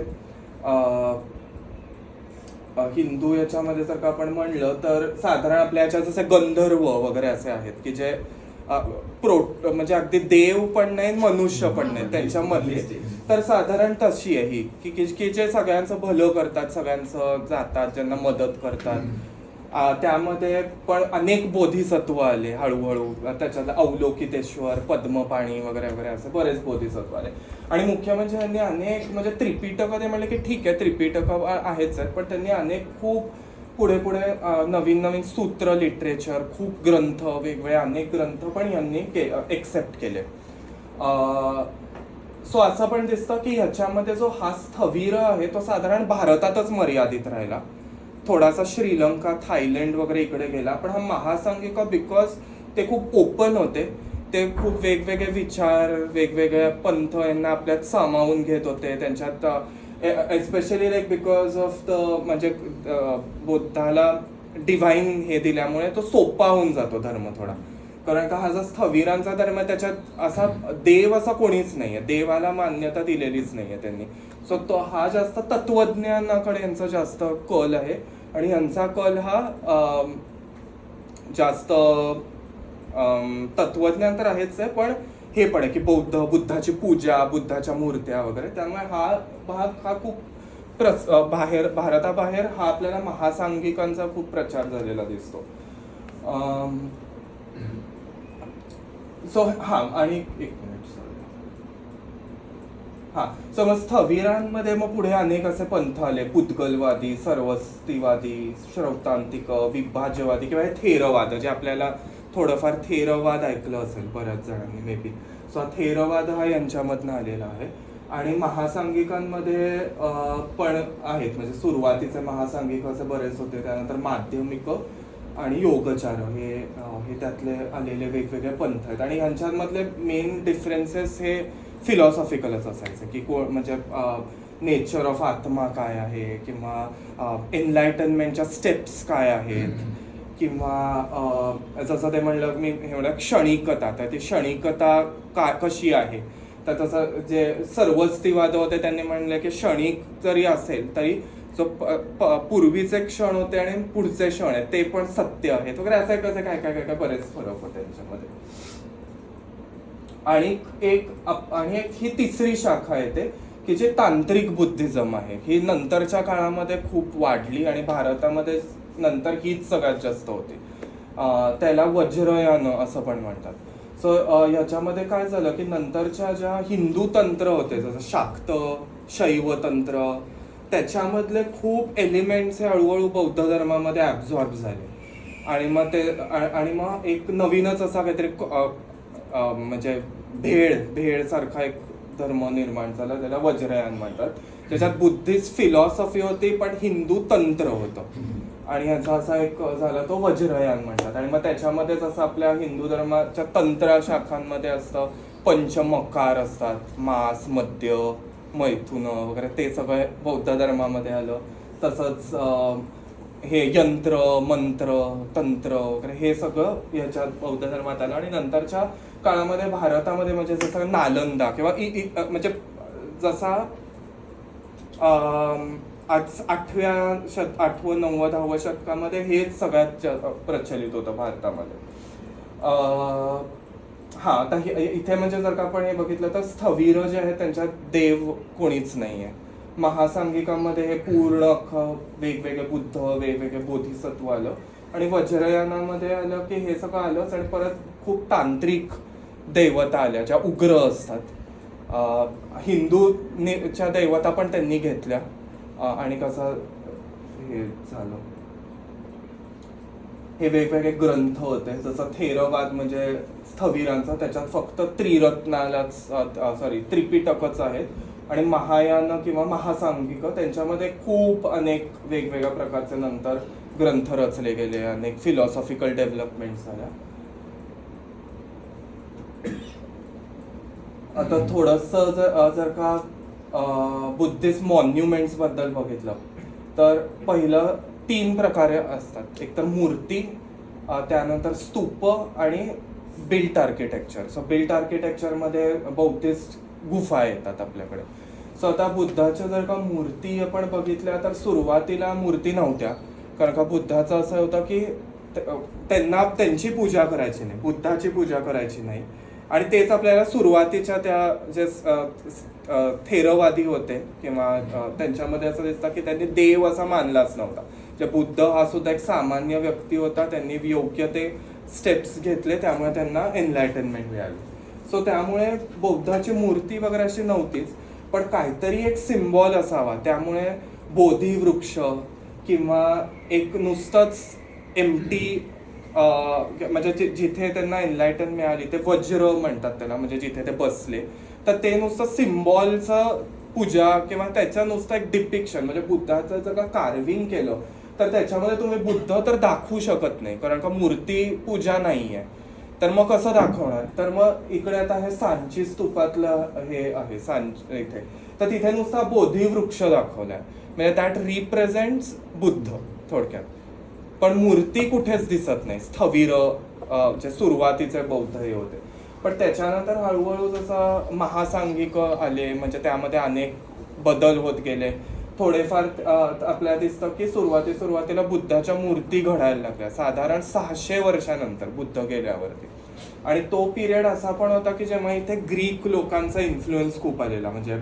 हिंदू याच्यामध्ये जर का आपण म्हणलं तर साधारण आपल्या याच्यात जसे गंधर्व वगैरे असे आहेत की जे म्हणजे अगदी देव पण नाही मनुष्य पण नाही त्यांच्यामध्ये. तर साधारण तशी आहे ही की जे सगळ्यांचं भलं करतात, सगळ्यांचं जातात, ज्यांना मदत करतात. त्यामध्ये पण अनेक बोधिसत्व आले हळूहळू. त्याच्यात अवलोकितेश्वर, पद्मपाणी वगैरे वगैरे असे बरेच बोधिसत्व आले. आणि मुख्य म्हणजे त्यांनी अनेक म्हणजे त्रिपिटक म्हणले की ठीक आहे त्रिपिटक आहेच आहे, पण त्यांनी अनेक खूप पुढे नवीन नवीन सूत्र, लिटरेचर, खूप ग्रंथ, वेगवेगळे अनेक ग्रंथ पण यांनी एक्सेप्ट केले. सो असं पण दिसतं की ह्याच्यामध्ये जो हा स्थविर आहे तो साधारण भारतातच मर्यादित राहिला. थोडासा श्रीलंका, थायलंड वगैरे इकडे गेला. पण हा महासांगिक बिकॉज ते खूप ओपन होते, ते खूप वेगवेगळे विचार, वेगवेगळे पंथ यांना आपल्यात सामावून घेत होते त्यांच्यात. Especially like because of the म्हणजे बुद्धाला डिव्हाइन हे दिल्यामुळे तो सोपा होऊन जातो धर्म थोडा. कारण का हा जो स्थविरांचा धर्म आहे त्याच्यात असा देव असा कोणीच नाहीये, देवाला मान्यता दिलेलीच नाहीये त्यांनी. सो तो हा जास्त तत्वज्ञानाकडे यांचा जास्त कल आहे. आणि यांचा कल हा जास्त तत्वज्ञान तर आहेच आहे, पण हे पण आहे की बुद्धाची पूजा, बुद्धाच्या मूर्त्या वगैरे. त्यामुळे हा भाग हा खूप भारताबाहेर हा आपल्याला महासांगिकांचा खूप प्रचार झालेला दिसतो. सो आणि एक मिनिट सो मग स्थविरांमध्ये मग पुढे अनेक असे पंथ आले. पुद्गलवादी, सर्वस्तिवादी, श्रौतांतिक, विभाज्यवादी किंवा हे थेरवाद, जे आपल्याला थोडंफार थेरवाद ऐकलं असेल बऱ्याच जणांनी मे बी. सो थेरवाद हा यांच्यामधनं आलेला आहे. आणि महासांगिकांमध्ये पण आहेत, म्हणजे सुरुवातीचे महासांगिक असे बरेच होते, त्यानंतर माध्यमिक आणि योगचार हे त्यातले आलेले वेगवेगळे पंथ आहेत. आणि ह्यांच्यामधले मेन डिफरन्सेस हे फिलॉसॉफिकलच असायचे की म्हणजे नेचर ऑफ आत्मा काय आहे, किंवा एनलायटनमेंटच्या स्टेप्स काय आहेत, किंवा जसं ते म्हणलं मी हे म्हणलं क्षणिकता, तर ती क्षणिकता कशी आहे. तर तसं जे सर्वस्तिवाद होते त्यांनी म्हणलं की क्षणिक जरी असेल तरी जो पूर्वीचे क्षण होते आणि पुढचे क्षण आहेत ते पण सत्य आहेत वगैरे, असं कसं काय काय काय बरेच फरक होते त्यांच्यामध्ये. आणि एक ही तिसरी शाखा येते की जे तांत्रिक बुद्धिझम आहे. ही नंतरच्या काळामध्ये खूप वाढली आणि भारतामध्ये नंतर हीच सगळ्यात जास्त होती. त्याला वज्रयान असं पण म्हणतात. सो ह्याच्यामध्ये काय झालं की नंतरच्या ज्या हिंदू तंत्र होते, जसं शाक्त, शैव तंत्र, त्याच्यामधले खूप एलिमेंट्स हे हळूहळू बौद्ध धर्मामध्ये ॲब्झॉर्ब झाले. आणि मग एक नवीनच असा काहीतरी म्हणजे भेळ सारखा एक धर्म निर्माण झाला, त्याला वज्रयान म्हणतात. त्याच्यात बुद्धिस्ट फिलॉसॉफी होती पण हिंदू तंत्र होतं, आणि ह्याचा असा एक झाला तो वज्रयान म्हणतात. आणि मग त्याच्यामध्ये जसं आपल्या हिंदू धर्माच्या तंत्र शाखांमध्ये असतं, पंचमकार असतात, मास, मद्य, मैथुन वगैरे, ते सगळं बौद्ध धर्मामध्ये आलं. तसंच हे यंत्र, मंत्र, तंत्र वगैरे हे सगळं ह्याच्यात बौद्ध धर्मात आलं. आणि नंतरच्या काळामध्ये भारतामध्ये म्हणजे जसं नालंदा किंवा म्हणजे जसा 8व्या 9व्या 10व्या शतकामध्ये हेच सगळ्यात प्रचलित होतं भारतामध्ये. हा आता इथे म्हणजे जर का आपण हे बघितलं तर स्थवीर जे आहेत त्यांच्यात देव कोणीच नाहीये. महासांगिकामध्ये हे पूर्ण अख्खं वेगवेगळे बुद्ध, वेगवेगळे बोधिसत्व आलं, आणि वज्रयानामध्ये आलं की हे सगळं आलंच, आणि परत खूप तांत्रिक देवता आल्या ज्या उग्र असतात. हिंदूच्या देवता पण त्यांनी घेतल्या, आणि कसं हे झालं, हे वेगवेगळे ग्रंथ होते. जसं थेरवाद म्हणजे स्थवीरांचा, त्याच्यात फक्त त्रिपिटकच आहेत, आणि महायान किंवा महासांगिक त्यांच्यामध्ये खूप अनेक वेगवेगळ्या प्रकारचे नंतर ग्रंथ रचले गेले, अनेक फिलॉसॉफिकल डेव्हलपमेंट्स झाल्या. आता थोडस जर का बुद्धिस्ट मॉन्युमेंट्स बद्दल बघितलं तर पहिलं 3 प्रकारे असतात. एक तर मूर्ती, त्यानंतर स्तूप आणि बिल्ट आर्किटेक्चर. सो बिल्ट आर्किटेक्चरमध्ये बौद्धिस्ट गुफा येतात आपल्याकडे. सो आता बुद्धाच्या जर का मूर्ती आपण बघितल्या तर सुरुवातीला मूर्ती नव्हत्या, कारण का बुद्धाचं असं होतं की त्यांना त्यांची पूजा करायची नाही, बुद्धाची पूजा करायची नाही. आणि तेच आपल्याला सुरुवातीच्या त्या जे थेरवादी होते किंवा त्यांच्यामध्ये असं दिसतं की त्यांनी देव असा मानलाच नव्हता. जे बुद्ध हा सुद्धा एक सामान्य व्यक्ती होता, त्यांनी योग्य ते स्टेप्स घेतले, त्यामुळे त्यांना एनलायटनमेंट मिळाली. सो त्यामुळे बौद्धाची मूर्ती वगैरे अशी नव्हतीच, पण काहीतरी एक सिम्बॉल असावा. त्यामुळे बोधी वृक्ष किंवा एक नुसतंच एम्प्टी म्हणजे जिथे त्यांना एनलायटन मिळाली, ते वज्र म्हणतात त्याला, म्हणजे जिथे ते बसले, तर ते नुसतं सिम्बॉलचं पूजा किंवा त्याचं नुसतं एक डिपिक्शन, म्हणजे बुद्धाचं जर का कार्विंग केलं तर त्याच्यामध्ये तुम्ही बुद्ध तर दाखवू शकत नाही, कारण का मूर्ती पूजा नाहीये. तर मग कसं दाखवणार? तर मग इकडे आता हे सांची स्तूपातलं हे आहे सांच इथे, तर तिथे नुसता बोधी वृक्ष दाखवलाय, म्हणजे दॅट रिप्रेझेंट्स बुद्ध थोडक्यात. पण मूर्ती कुठेच दिसत नाही. स्थवीर जे सुरुवातीचे बौद्ध हे होते, पण त्याच्यानंतर हळूहळू जसं महासांगिक आले, म्हणजे त्यामध्ये अनेक बदल होत गेले. थोडेफार आपल्याला दिसतं की सुरुवातीला बुद्धाच्या मूर्ती घडायला लागल्या साधारण 600 वर्षानंतर बुद्ध गेल्यावरती. आणि तो पिरियड असा पण होता की जेव्हा इथे ग्रीक लोकांचा इन्फ्लुएन्स खूप आलेला, म्हणजे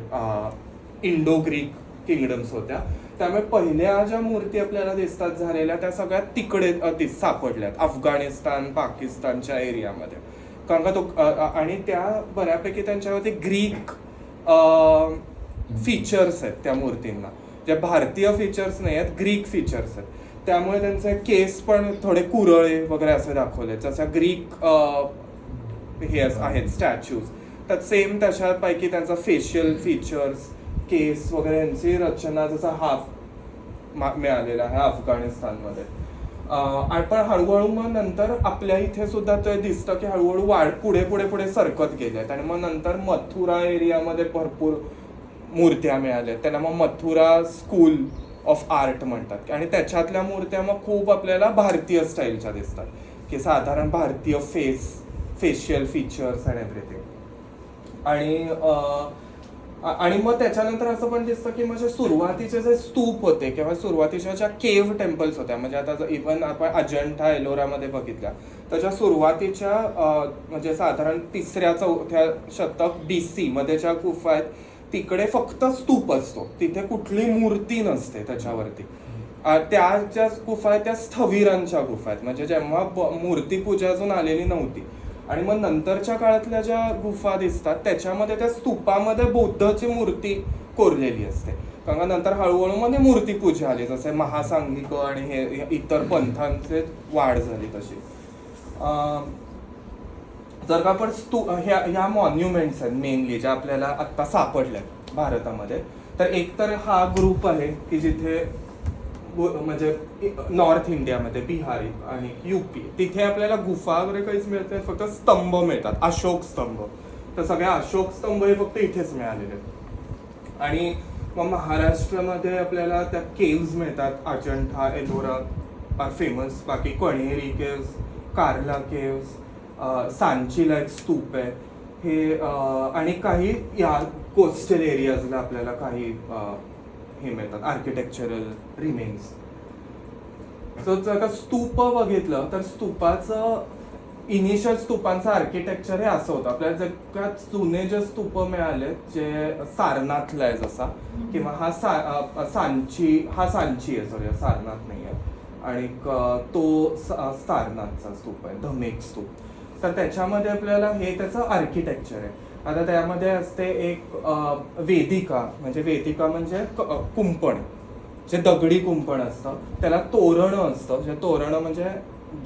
इंडो ग्रीक किंगडम्स होत्या, त्यामुळे पहिल्या ज्या मूर्ती आपल्याला दिसतात झालेल्या त्या सगळ्यात तिकडे सापडल्यात, अफगाणिस्तान पाकिस्तानच्या एरियामध्ये. कारण का तो आणि त्या बऱ्यापैकी त्यांच्यावरती ग्रीक फीचर्स आहेत त्या मूर्तींना, जे भारतीय फीचर्स नाही आहेत, ग्रीक फीचर्स आहेत. त्यामुळे त्यांचे केस पण थोडे कुरळे वगैरे असे दाखवले, जसं ग्रीक हे आहेत स्टॅच्यूज, तर सेम तशापैकी त्यांचा फेशियल फीचर्स, केस वगैरे यांची रचना जसा हाफ मिळालेला आहे अफगाणिस्तानमध्ये. पण हळूहळू मग नंतर आपल्या इथे सुद्धा ते दिसतं की हळूहळू पुढे सरकत गेल्यात. आणि मग नंतर मथुरा एरियामध्ये भरपूर मूर्त्या मिळाल्या, त्यांना मग मथुरा स्कूल ऑफ आर्ट म्हणतात. आणि त्याच्यातल्या मूर्त्या मग खूप आपल्याला भारतीय स्टाईलच्या दिसतात, की साधारण भारतीय फेशियल फीचर्स अँड एव्हरीथिंग. आणि मग त्याच्यानंतर असं पण दिसतं की म्हणजे सुरुवातीचे जे स्तूप होते किंवा सुरुवातीच्या ज्या केव्ह टेम्पल्स होत्या, म्हणजे आता इव्हन आपण अजंठा एलोरामध्ये बघितल्या, त्याच्या सुरुवातीच्या म्हणजे साधारण 3-4 शतक BC मध्ये ज्या गुफा आहेत तिकडे फक्त स्तूप असतो, तिथे कुठली मूर्ती नसते त्याच्यावरती. त्या ज्या गुफा आहेत त्या स्थवीरांच्या गुफा आहेत, म्हणजे जेव्हा मूर्तीपूजा अजून आलेली नव्हती. आणि मग नंतरच्या काळातल्या ज्या गुफा दिसतात त्याच्यामध्ये त्या स्तूपामध्ये बौद्धाची मूर्ती कोरलेली असते, कारण नंतर हळूहळू मध्ये मूर्तीपूजा आली, जसे महासांगिक आणि हे इतर पंथांचे वाढ झाली तशी. जर का आपण ह्या मॉन्युमेंट्स आहेत मेनली ज्या आपल्याला आत्ता सापडल्यात भारतामध्ये, तर एक तर हा ग्रुप आहे की जिथे म्हणजे नॉर्थ इंडियामध्ये बिहारी आणि UP, तिथे आपल्याला गुफा वगैरे काहीच मिळत नाही, फक्त स्तंभ मिळतात, अशोक स्तंभ. तर सगळ्या अशोक स्तंभ हे फक्त इथेच मिळालेले आहेत. आणि मग महाराष्ट्रामध्ये आपल्याला त्या केव्ज मिळतात, अजंठा एलोरा आर फेमस, बाकी कण्हेरी केव्स, कार्ला केव्स, सांचीला एक स्तूप आहे हे, आणि काही या कोस्टल एरियाजला आपल्याला काही हे मिळतात आर्किटेक्चरल रिमेन्स. जर का स्तूप बघितलं तर स्तूपाचं इनिशियल स्तूपांचं आर्किटेक्चर हे असं होतं. आपल्याला जगात जुने जे स्तूप मिळाले जे सारनाथला आहे जसा, किंवा हा सांची आहे, सॉरी सारनाथ नाही आहे, आणि तो सारनाथचा स्तूप आहे, धमेक स्तूप. तर त्याच्यामध्ये आपल्याला हे त्याचं आर्किटेक्चर आहे. आता त्यामध्ये असते एक वेदिका म्हणजे कुंपण, जे दगडी कुंपण असतं, त्याला तोरणं असतं, जे तोरणं म्हणजे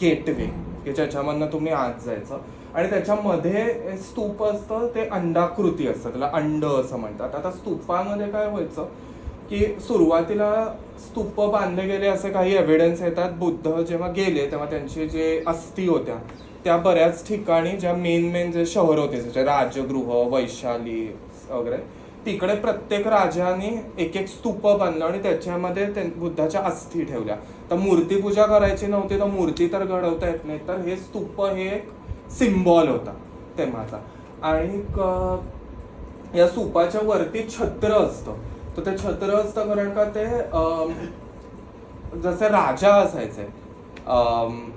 गेटवे, की ज्याच्यामधनं तुम्ही आत जायचं, आणि त्याच्यामध्ये स्तूप असतं, ते अंडाकृती असतं, त्याला अंड असं म्हणतात. आता स्तूपामध्ये काय व्हायचं की सुरुवातीला स्तूप बांधले गेले असे काही एव्हिडन्स येतात. बुद्ध जेव्हा गेले तेव्हा त्यांचे जे अस्थी होत्या त्या बऱ्याच ठिकाणी, ज्या मेन जे शहर होते जसे राजगृह, वैशाली वगैरे, तिकडे प्रत्येक राजाने एक स्तूप बांधलं आणि त्याच्यामध्ये बुद्धाच्या अस्थी ठेवल्या. तर मूर्तीपूजा करायची नव्हती, तर मूर्ती तर घडवता येत नाही, तर हे स्तूप हे एक सिम्बॉल होता तेव्हाचा. आणि या स्तूपाच्या वरती छत्र असतं. तर ते छत्र असतं कारण का ते जसे राजा असायचे,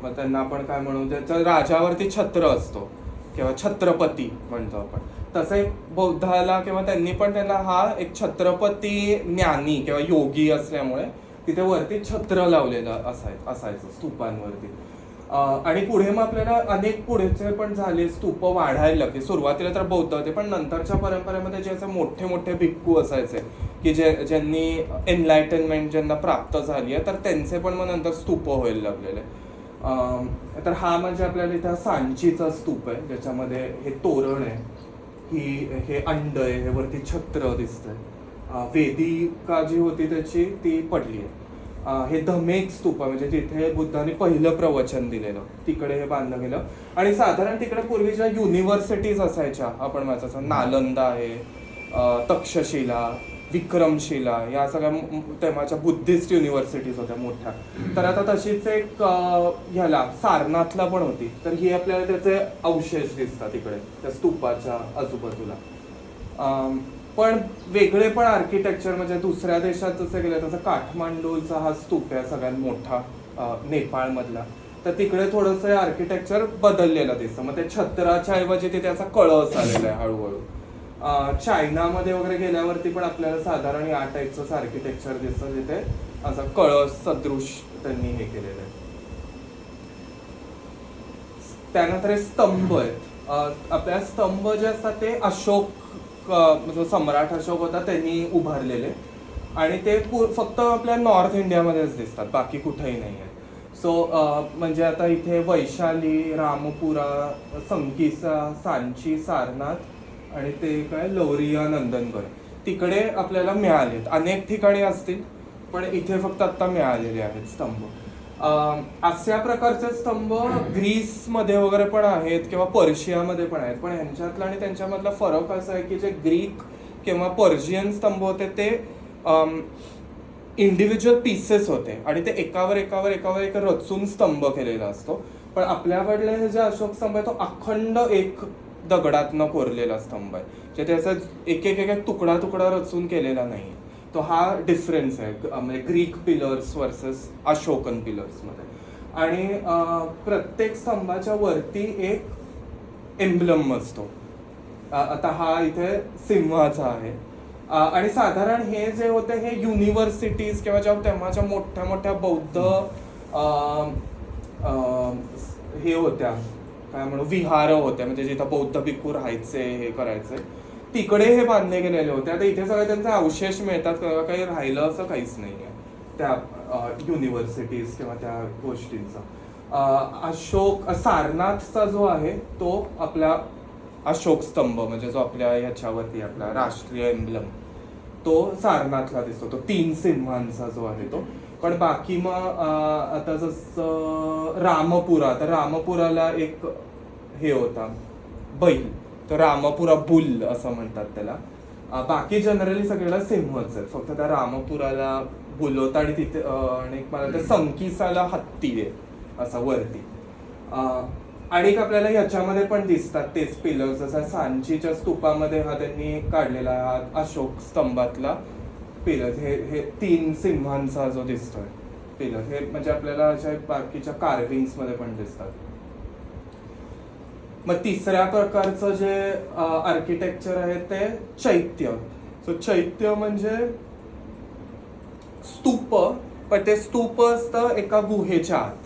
त्यांना आपण काय म्हणू, त्याच्या राजावरती छत्र असतो किंवा छत्रपती म्हणतो आपण, तसे बौद्धाला किंवा त्यांना हा एक छत्रपती ज्ञानी किंवा योगी असल्यामुळे तिथे वरती छत्र लावलेलं असायचं स्तूपांवरती. आणि पुढे मग आपल्याला अनेक पुढेचे पण झाले, स्तूप वाढायला लागले. सुरुवातीला तर बौद्ध होते, पण नंतरच्या परंपरेमध्ये जे असे मोठे मोठे भिक्खू असायचे की ज्यांनी एनलायटनमेंट ज्यांना प्राप्त झाली आहे, तर त्यांचे पण मग नंतर स्तूप व्हायला लागलेले. तर हा म्हणजे आपल्याला इथे सांचीचा स्तूप आहे, ज्याच्यामध्ये हे तोरण आहे, हे अंड आहे, हे वरती छत्र दिसतंय. वेदिका जी होती त्याची ती पडली आहे. हे धमेक स्तूप म्हणजे जिथे बुद्धाने पहिलं प्रवचन दिलेलं, तिकडे हे बांधलं गेलं. आणि साधारण तिकडे पूर्वी ज्या युनिव्हर्सिटीज असायच्या, आपण म्हणायचं नालंदा आहे, तक्षशिला, विक्रमशिला, या सगळ्या तेव्हाच्या बुद्धिस्ट युनिव्हर्सिटीज होत्या मोठ्या. तर आता तशीच एक ह्याला सारनाथला पण होती. तर ही आपल्याला त्याचे अवशेष दिसतात इकडे त्या स्तूपाच्या आजूबाजूला. पण वेगळे पण आर्किटेक्चर म्हणजे दुसऱ्या देशात जसं गेलं तसं काठमांडूचा हा स्तूप आहे सगळ्यात मोठा नेपाळमधला. तर तिकडे थोडंसं आर्किटेक्चर बदललेलं दिसतं. मग ते छत्राच्या ऐवजी तिथे असा कळस आलेला आहे हळूहळू. चायनामध्ये वगैरे गेल्यावरती पण आपल्याला साधारण या टाईपचं आर्किटेक्चर दिसतं, जिथे असं कळस सदृश त्यांनी हे केलेलं आहे. त्यानंतर हे स्तंभ आहेत. आपल्या स्तंभ जे असतात ते अशोक, जो सम्राट अशोक होता त्यांनी उभारलेले, आणि ते फक्त आपल्या नॉर्थ इंडियामध्येच दिसतात, बाकी कुठेही नाही आहेत. सो म्हणजे आता इथे वैशाली, रामपुरा, संकीसा, सांची, सारनाथ आणि ते काय लवरिया, नंदनगड, तिकडे आपल्याला मिळालेत. अनेक ठिकाणी असतील पण इथे फक्त आता मिळालेले आहेत स्तंभ. अशा प्रकारचे स्तंभ ग्रीसमध्ये वगैरे पण आहेत किंवा पर्शियामध्ये पण आहेत. पण ह्यांच्यातला आणि त्यांच्यामधला फरक असा आहे की जे ग्रीक किंवा पर्शियन स्तंभ होते ते इंडिव्हिज्युअल पीसेस होते आणि ते एकावर एक रचून स्तंभ केलेला असतो. पण आपल्याकडले हे जे अशोक स्तंभ आहे तो अखंड एक दगडातनं कोरलेला स्तंभ आहे, जे त्याचा एक तुकडा रचून केलेला नाही. तो हा डिफरन्स आहे म्हणजे Greek pillars versus Ashokan pillars मध्ये. आणि प्रत्येक स्तंभाच्या वरती एक एम्ब्लम असतो. आता हा इथे सिंहाचा आहे. आणि साधारण हे जे होते हे युनिव्हर्सिटीज किंवा ज्या तेव्हाच्या मोठ्या बौद्ध हे होत्या, काय म्हणू, विहार होत्या, म्हणजे जिथं बौद्ध भिक्खू राहायचे, हे करायचे, तिकडे हे बांधले गेलेले होते. आता इथे सगळे त्यांचे अवशेष मिळतात, काही राहिलं असं काहीच नाही आहे त्या युनिव्हर्सिटीज किंवा त्या गोष्टींचा. अशोक सारनाथचा जो आहे तो आपला अशोक स्तंभ म्हणजे जो आपल्या ह्याच्यावरती आपला राष्ट्रीय एम्ब्लम, तो सारनाथला दिसतो, तो 3 सिंहांचा जो आहे तो. पण बाकी मग आता जसं रामपुरा, तर रामपुराला एक हे होता बैल, तर रामपुरा बुल असं म्हणतात त्याला. बाकी जनरली सगळ्याला सिंहच आहे, फक्त त्या रामपुराला बुल होता. आणि तिथे आणि मला त्या संकीसाला हत्ती आहे असा वरती. आणि आपल्याला ह्याच्यामध्ये पण दिसतात तेच पिलर्स, जसा सांचीच्या स्तूपामध्ये हा त्यांनी काढलेला हा अशोक स्तंभातला पिलर, हे 3 सिंहांचा जो दिसतोय पिलर, हे म्हणजे आपल्याला अशा बाकीच्या कार्विंग्स मध्ये पण दिसतात. मग तिसऱ्या प्रकारचं जे आर्किटेक्चर आहे ते चैत्य. सो चैत्य म्हणजे स्तूप, पण ते स्तूप असतं एका गुहेच्या आत.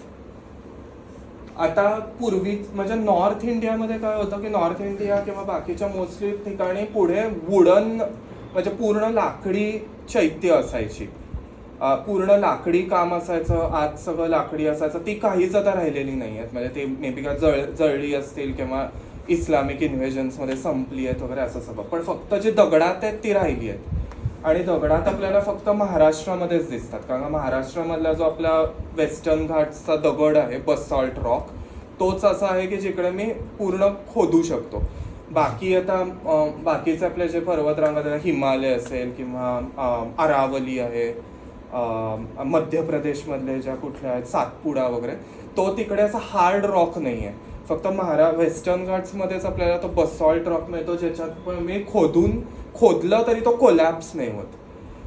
आता पूर्वी म्हणजे नॉर्थ इंडियामध्ये काय होतं की नॉर्थ इंडिया किंवा बाकीच्या मोस्टली ठिकाणी पुढे वुडन म्हणजे पूर्ण लाकडी चैत्य असायची, पूर्ण लाकडी काम असायचं, आत सगळं लाकडी असायचं. ती काहीच आता राहिलेली नाही आहेत. म्हणजे ते मे बी काय जळली असतील किंवा इस्लामिक इन्व्हेजन्समध्ये संपली आहेत वगैरे असं सगळं. पण फक्त जी दगडात आहेत ती राहिली आहेत. आणि दगडात आपल्याला फक्त महाराष्ट्रामध्येच दिसतात, कारण महाराष्ट्रामधला जो आपला वेस्टर्न घाटचा दगड आहे बसॉल्ट रॉक, तोच असा आहे की जिकडे मी पूर्ण खोदू शकतो. बाकी आता बाकीचे आपले जे पर्वतरांगा, हिमालय असेल किंवा अरावली आहे, मध्य प्रदेशमधले ज्या कुठल्या आहेत सातपुडा वगैरे, तो तिकडे असा हार्ड रॉक नाही आहे. फक्त वेस्टर्न घाट्समध्येच आपल्याला तो बसॉल्ट रॉक मिळतो, ज्याच्यात पण मी खोदलं तरी तो कोलॅप्स नाही होत.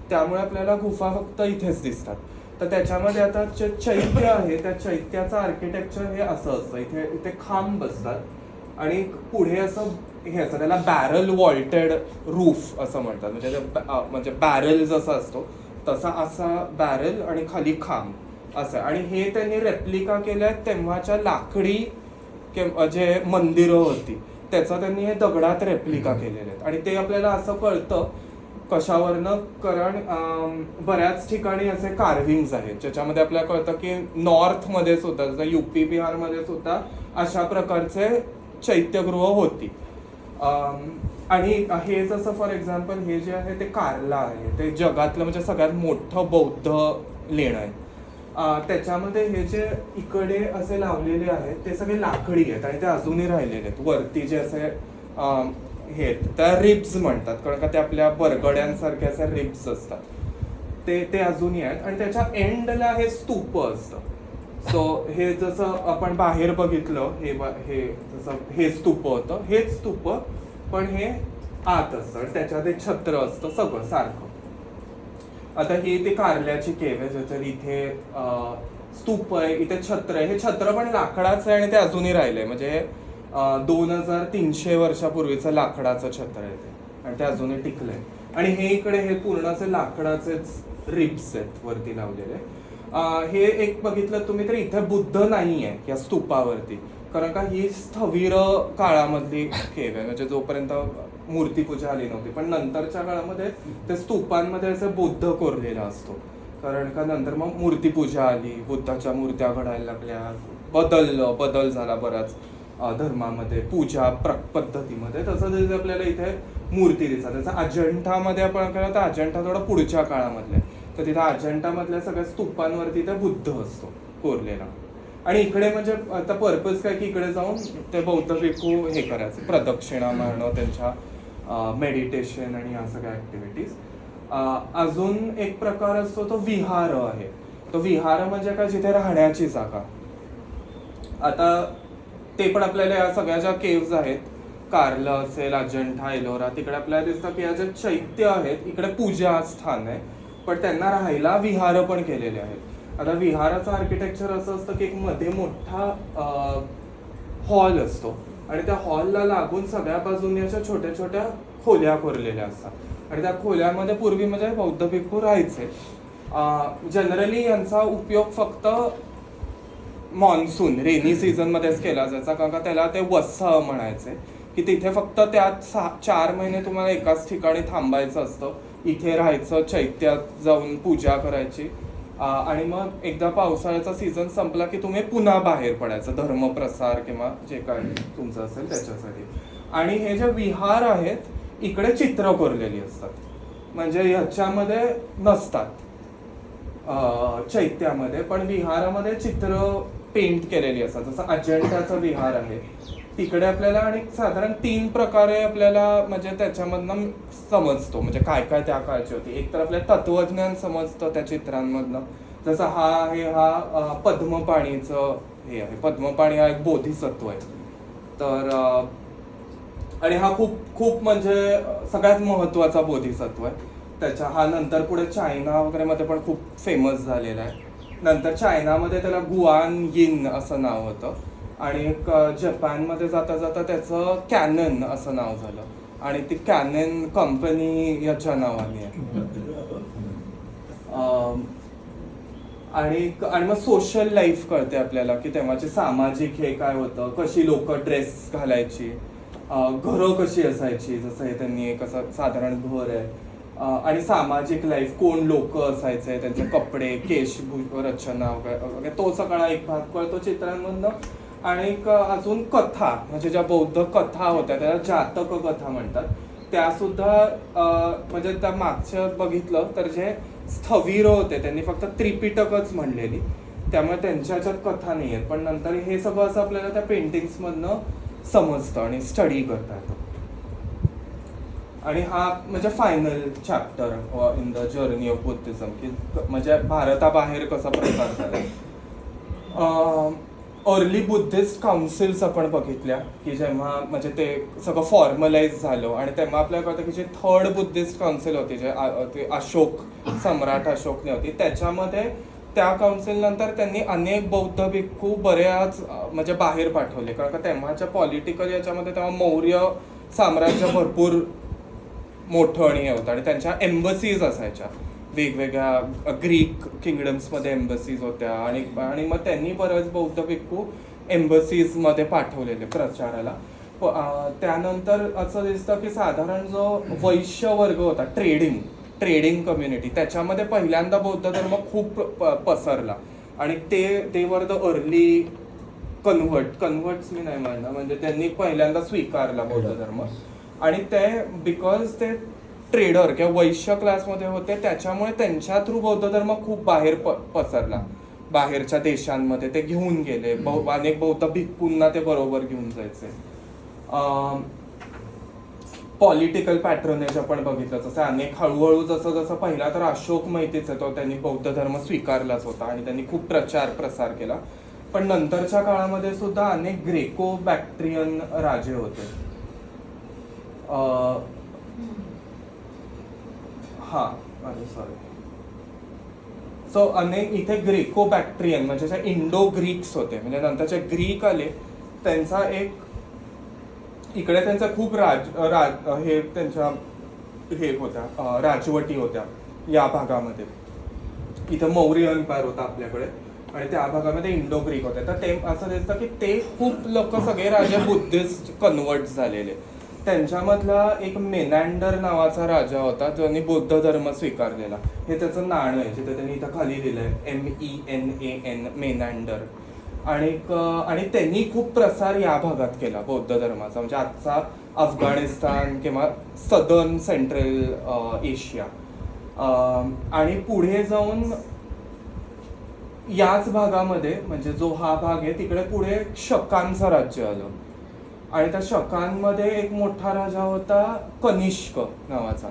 त्यामुळे आपल्याला गुफा फक्त इथेच दिसतात. तर त्याच्यामध्ये आता जे चैत्य आहे त्या चैत्याचं आर्किटेक्चर हे असं असतं, इथे खांब बसतात आणि पुढे असं हे असतं, त्याला बॅरल वॉल्टेड रूफ असं म्हणतात. म्हणजे बॅरल जसा असतो तसा असा बॅरल आणि खाली खांब असं. आणि हे त्यांनी रेप्लिका केल्या तेव्हाच्या लाकडी जे मंदिरं होती त्याचा त्यांनी हे दगडात रेप्लिका केलेले आहेत. आणि ते आपल्याला असं कळतं कशावरनं, कारण बऱ्याच ठिकाणी असे कार्विंग्स आहेत ज्याच्यामध्ये आपल्याला कळतं की नॉर्थमध्ये सुद्धा, जसं UP बिहारमध्ये सुद्धा अशा प्रकारचे चैत्यगृह होती. आणि हे जसं फॉर एक्झाम्पल हे जे आहे ते कार्ला आहे, ते जगातलं म्हणजे सगळ्यात मोठं बौद्ध लेणं आहे. त्याच्यामध्ये हे जे इकडे असे लावलेले आहेत ते सगळे लाकडी आहेत आणि ते अजूनही राहिलेले आहेत. वरती जे असे हे त्या रिब्स म्हणतात, कारण का ते आपल्या बरगड्यांसारखे असे रिब्स असतात, ते अजूनही आहेत. आणि त्याच्या एंडला हे स्तूप असतं. सो हे जसं आपण बाहेर बघितलं, हे जसं हे स्तूप होतं, हेच स्तूप पण हे आत असतं आणि त्याच्यात एक छत्र असतं सगळं सारखं. आता ही ती कारल्याची केव आहे, ज्याच्यात इथे स्तूप आहे, इथे छत्र आहे. हे छत्र पण लाकडाचं आहे आणि ते अजूनही राहिलंय. म्हणजे 2300 वर्षापूर्वीचं लाकडाचं छत्र आहे ते, आणि ते अजूनही टिकलंय. आणि हे इकडे हे पूर्ण असे लाकडाचेच रिब्स आहेत वरती लावलेले. हे एक बघितलं तुम्ही तर इथे बुद्ध नाही आहे या स्तूपावरती, कारण का ही स्थविर काळामधली केव आहे. म्हणजे जोपर्यंत मूर्तीपूजा आली नव्हती, पण नंतरच्या काळामध्ये ते स्तूपांमध्ये असं बुद्ध कोरलेला असतो, कारण का नंतर मग मूर्तीपूजा आली, बुद्धाच्या मूर्त्या घडायला लागल्या, बदल झाला बराच धर्मामध्ये, पूजा पद्धतीमध्ये. तसं जसं आपल्याला इथे मूर्ती दिसतात. जसं अजंठामध्ये आपण केलं तर अजंठा थोडा पुढच्या काळामधला, तर तिथे अजंठामधल्या सगळ्या स्तूपांवरती ते बुद्ध असतो कोरलेला. आणि इकडे म्हणजे आता पर्पज काय की इकडे जाऊन ते बौद्ध भिक्खू हे करायचे, प्रदक्षिणा मारणं, त्यांच्या मेडिटेशन आणि या सगळ्या ऍक्टिव्हिटीज. अजून एक प्रकार असतो तो विहार आहे. तो विहार म्हणजे काय, जिथे राहण्याची जागा. आता ते पण आपल्याला या सगळ्या ज्या केव्ज आहेत, कार्ला असेल, अजंठा, एलोरा, तिकडे आपल्याला दिसतं की या ज्या चैत्य आहेत इकडे पूजा स्थान आहे, पण त्यांना राहायला विहार पण केलेले आहेत. आता विहाराचं आर्किटेक्चर असं असतं की एक मध्ये मोठा हॉल असतो आणि त्या हॉलला लागून सगळ्या बाजूंनी अशा छोट्या छोट्या खोल्या कोरलेल्या असतात आणि त्या खोल्यामध्ये पूर्वी म्हणजे बौद्ध भिक्खू राहायचे. जनरली यांचा उपयोग फक्त मॉन्सून रेनी सीझन मध्येच केला जायचा, कारण का त्याला ते वस्सा म्हणायचे, की तिथे फक्त त्यात 4 महिने तुम्हाला एकाच ठिकाणी थांबायचं असतं, इथे राहायचं, चैत्यात जाऊन पूजा करायची आणि मग एकदा पावसाळ्याचा सीझन संपला की तुम्ही पुन्हा बाहेर पडायचं धर्मप्रसार किंवा जे काय तुमचं असेल त्याच्यासाठी. आणि हे जे विहार आहेत इकडे चित्र कोरलेली असतात, म्हणजे ह्याच्यामध्ये नसतात चैत्यामध्ये, पण विहारामध्ये चित्र पेंट केलेली असतात. जसं अजंठाचं विहार आहे तिकडे आपल्याला, आणि साधारण 3 प्रकारे आपल्याला म्हणजे त्याच्यामधनं समजतो म्हणजे काय काय त्या काळची होती. एक तर आपल्याला तत्वज्ञान समजतं त्या चित्रांमधनं, जसं हा पद्मपाणीचं हे आहे. पद्मपाणी हा एक बोधिसत्व आहे, तर आणि हा खूप खूप म्हणजे सगळ्यात महत्त्वाचा बोधिसत्व आहे. हा नंतर पुढे चायना वगैरे मध्ये पण खूप फेमस झालेला आहे. नंतर चायनामध्ये त्याला गुआन यिन असं नाव होतं आणि जपानमध्ये जाता जाता त्याचं कॅनन असं नाव झालं आणि ती कॅनन कंपनी याच्या नावाने आहे. आणि मग सोशल लाईफ कळते आपल्याला की तेव्हाचे सामाजिक हे काय होतं, कशी लोक ड्रेस घालायची, घरं कशी असायची, जसं हे त्यांनी एक असं साधारण घर आहे, आणि सामाजिक लाईफ, कोण लोक असायचे, त्यांचे कपडे, रचना वगैरे तो सगळा एक भाग कळतो चित्रांमधनं. आणि अजून कथा, म्हणजे ज्या बौद्ध कथा होत्या त्याला जातक कथा म्हणतात, त्या सुद्धा म्हणजे त्या मागच्या बघितलं तर जे स्थवीर होते त्यांनी फक्त त्रिपिटकच म्हणलेली, त्यामुळे त्यांच्या ह्याच्यात कथा नाही आहेत. पण नंतर हे सगळं असं आपल्याला त्या पेंटिंग्स मधनं समजतं आणि स्टडी करता येतं. आणि हा म्हणजे final chapter in the journey of Buddhism, की म्हणजे भारताबाहेर कसा प्रसार झाला. अर्ली बुद्धिस्ट काउन्सिल्स आपण बघितल्या की जेव्हा म्हणजे ते सगळं फॉर्मलाइज झालं आणि तेव्हा आपल्याला कळतं की जे थर्ड बुद्धिस्ट काउन्सिल होती, जे सम्राट अशोकने होती, त्याच्यामध्ये त्या काउन्सिल नंतर त्यांनी अनेक बौद्ध भिक्खू बऱ्याच म्हणजे बाहेर पाठवले, कारण का तेव्हाच्या पॉलिटिकल याच्यामध्ये तेव्हा मौर्य साम्राज्य भरपूर मोठं आणि हे होतं आणि त्यांच्या एम्बसीज असायच्या वेगवेगळ्या ग्रीक किंगडम्समध्ये एम्बसीज होत्या आणि मग त्यांनी बरेच बौद्ध भिक्खू एम्बसीजमध्ये पाठवलेले प्रचाराला. त्यानंतर असं दिसतं की साधारण जो वैश्य वर्ग होता, ट्रेडिंग कम्युनिटी, त्याच्यामध्ये पहिल्यांदा बौद्ध धर्म खूप पसरला आणि ते वर द अर्ली कन्व्हर्ट्स मी नाही म्हणणार, म्हणजे त्यांनी पहिल्यांदा स्वीकारला बौद्ध धर्म. आणि ते बिकॉज ते ट्रेडर किंवा वैश्य क्लासमध्ये होते, त्याच्यामुळे त्यांच्या थ्रू बौद्ध धर्म खूप बाहेर पसरला, बाहेरच्या देशांमध्ये ते घेऊन गेले. अनेक बौद्ध भिक्खूंना ते बरोबर घेऊन जायचे. पॉलिटिकल पॅट्रनेज आपण बघितलं, जसं अनेक हळूहळू जसं पहिला तर अशोक माहितीच आहे, तो त्यांनी बौद्ध धर्म स्वीकारलाच होता आणि त्यांनी खूप प्रसार केला. पण नंतरच्या काळामध्ये सुद्धा अनेक ग्रेको बॅक्ट्रियन राजे होते. सो अनेक इथे ग्रेको बॅक्ट्रियन म्हणजे जे इंडो ग्रीक्स होते, म्हणजे नंतरचे ग्रीक आले, त्यांचा एक इकडे त्यांचा खूप हे त्यांच्या हे होत्या राजवटी होत्या या भागामध्ये. इथं मौर्य एम्पायर होता आपल्याकडे आणि त्या भागामध्ये इंडो ग्रीक होते. तर ते असं दिसतं की ते खूप लोक सगळे राजे बुद्धिस्ट कन्वर्ट झालेले. त्यांच्यामधला एक मेनॅन्डर नावाचा राजा होता ज्यांनी बौद्ध धर्म स्वीकारलेला. हे त्याचं नाणं आहे जिथे त्यांनी इथं खाली लिहिलंय MENAN, मेनॅन्डर. आणि त्यांनी खूप प्रसार या भागात केला बौद्ध धर्माचा, म्हणजे आजचा अफगाणिस्तान किंवा सदर्न सेंट्रल एशिया. आणि पुढे जाऊन याच भागामध्ये म्हणजे जो हा भाग आहे तिकडे पुढे शकांचं राज्य आलं आणि त्या शकांमध्ये एक मोठा राजा होता कनिष्क नावाचा.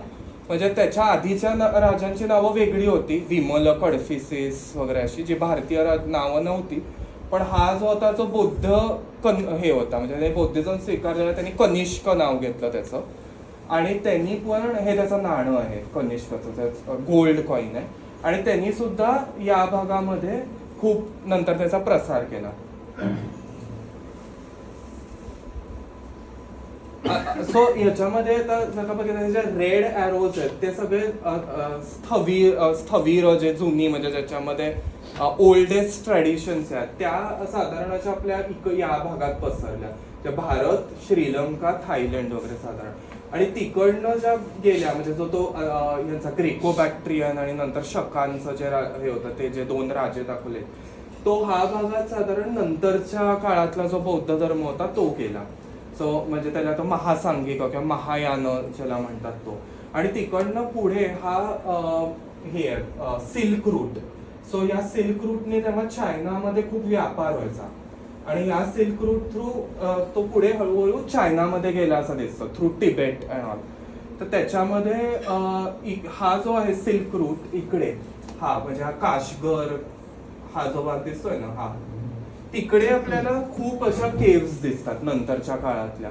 म्हणजे त्याच्या आधीच्या राजांची नावं वेगळी होती, विमल, कडफिसिस वगैरे अशी, जी भारतीय नावं नव्हती. पण हा जो होता जो बौद्ध हे होता, म्हणजे बौद्धिझम स्वीकारलेला, त्यांनी कनिष्क नाव घेतलं त्याचं. आणि त्यांनी पण हे त्याचं नाणं आहे कनिष्कचं, गोल्ड कॉइन आहे. आणि त्यांनी सुद्धा या भागामध्ये खूप नंतर त्याचा प्रसार केला. सो याच्यामध्ये आता बघितलं जे रेड ॲरोज आहेत ते सगळे स्थवीर जे जुनी म्हणजे ज्याच्यामध्ये ओल्डेस्ट ट्रॅडिशन्स आहेत त्या साधारण आपल्या या भागात पसरल्या, त्या भारत, श्रीलंका, थायलंड वगैरे साधारण. आणि तिकडनं ज्या गेल्या म्हणजे जो तो यांचा ग्रेको बॅक्ट्रियन आणि नंतर शकांचं जे हे होतं ते जे दोन राजे दाखवले, तो हा भागात साधारण नंतरच्या काळातला जो बौद्ध धर्म होता तो केला. सो म्हणजे त्याला तो महासांगिक किंवा महायान ज्याला म्हणतात तो. आणि तिकडनं पुढे हा हे सिल्क रूट. सो या सिल्क रूटने तेव्हा चायनामध्ये खूप व्यापार व्हायचा आणि या सिल्क रूट थ्रू तो पुढे हळूहळू चायनामध्ये गेला असं दिसतं, थ्रू तिबेट अँड ऑल. तर त्याच्यामध्ये हा जो आहे सिल्क रूट इकडे, हा म्हणजे हा काशगर हा जो भाग दिसतोय ना, हा तिकडे आपल्याला खूप अशा केव्स दिसतात नंतरच्या काळातल्या.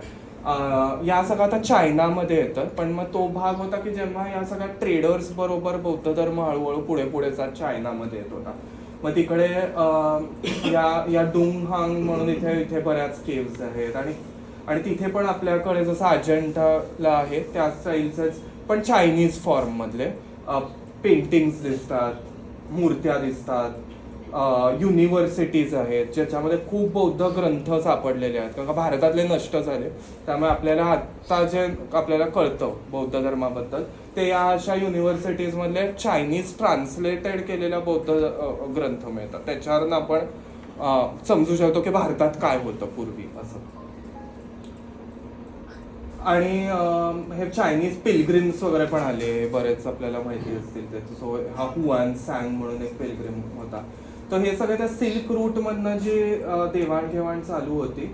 या सगळं आता चायनामध्ये येतं. पण मग तो भाग होता की जेव्हा या सगळ्या ट्रेडर्स बरोबर बौद्ध धर्म हळूहळू पुढे जात चायनामध्ये येत होता. मग तिकडे या डुंगहांग म्हणून इथे बऱ्याच केव्स आहेत आणि तिथे पण आपल्याकडे जसं अजंठाला आहे त्या स्टाईलचेच पण चायनीज फॉर्म मधले पेंटिंग्स दिसतात, मूर्त्या दिसतात, युनिव्हर्सिटीज आहेत ज्याच्यामध्ये खूप बौद्ध ग्रंथ सापडलेले आहेत, कारण का भारतातले नष्ट झाले. त्यामुळे आपल्याला आता जे आपल्याला कळतं बौद्ध धर्माबद्दल ते या अशा युनिव्हर्सिटीज मधले चायनीज ट्रान्सलेटेड केलेल्या बौद्ध ग्रंथ मिळतात. त्याच्यावरून आपण समजू शकतो की भारतात काय होतं पूर्वी असं. आणि हे चायनीज पिलग्रिम्स वगैरे पण आले, बरेच आपल्याला माहिती असतील ते. सो हा हुआन सॅंग म्हणून एक पिलग्रिम होता. तर हे सगळे त्या सिल्क रूट मधनं जी देवाणघेवाण चालू होती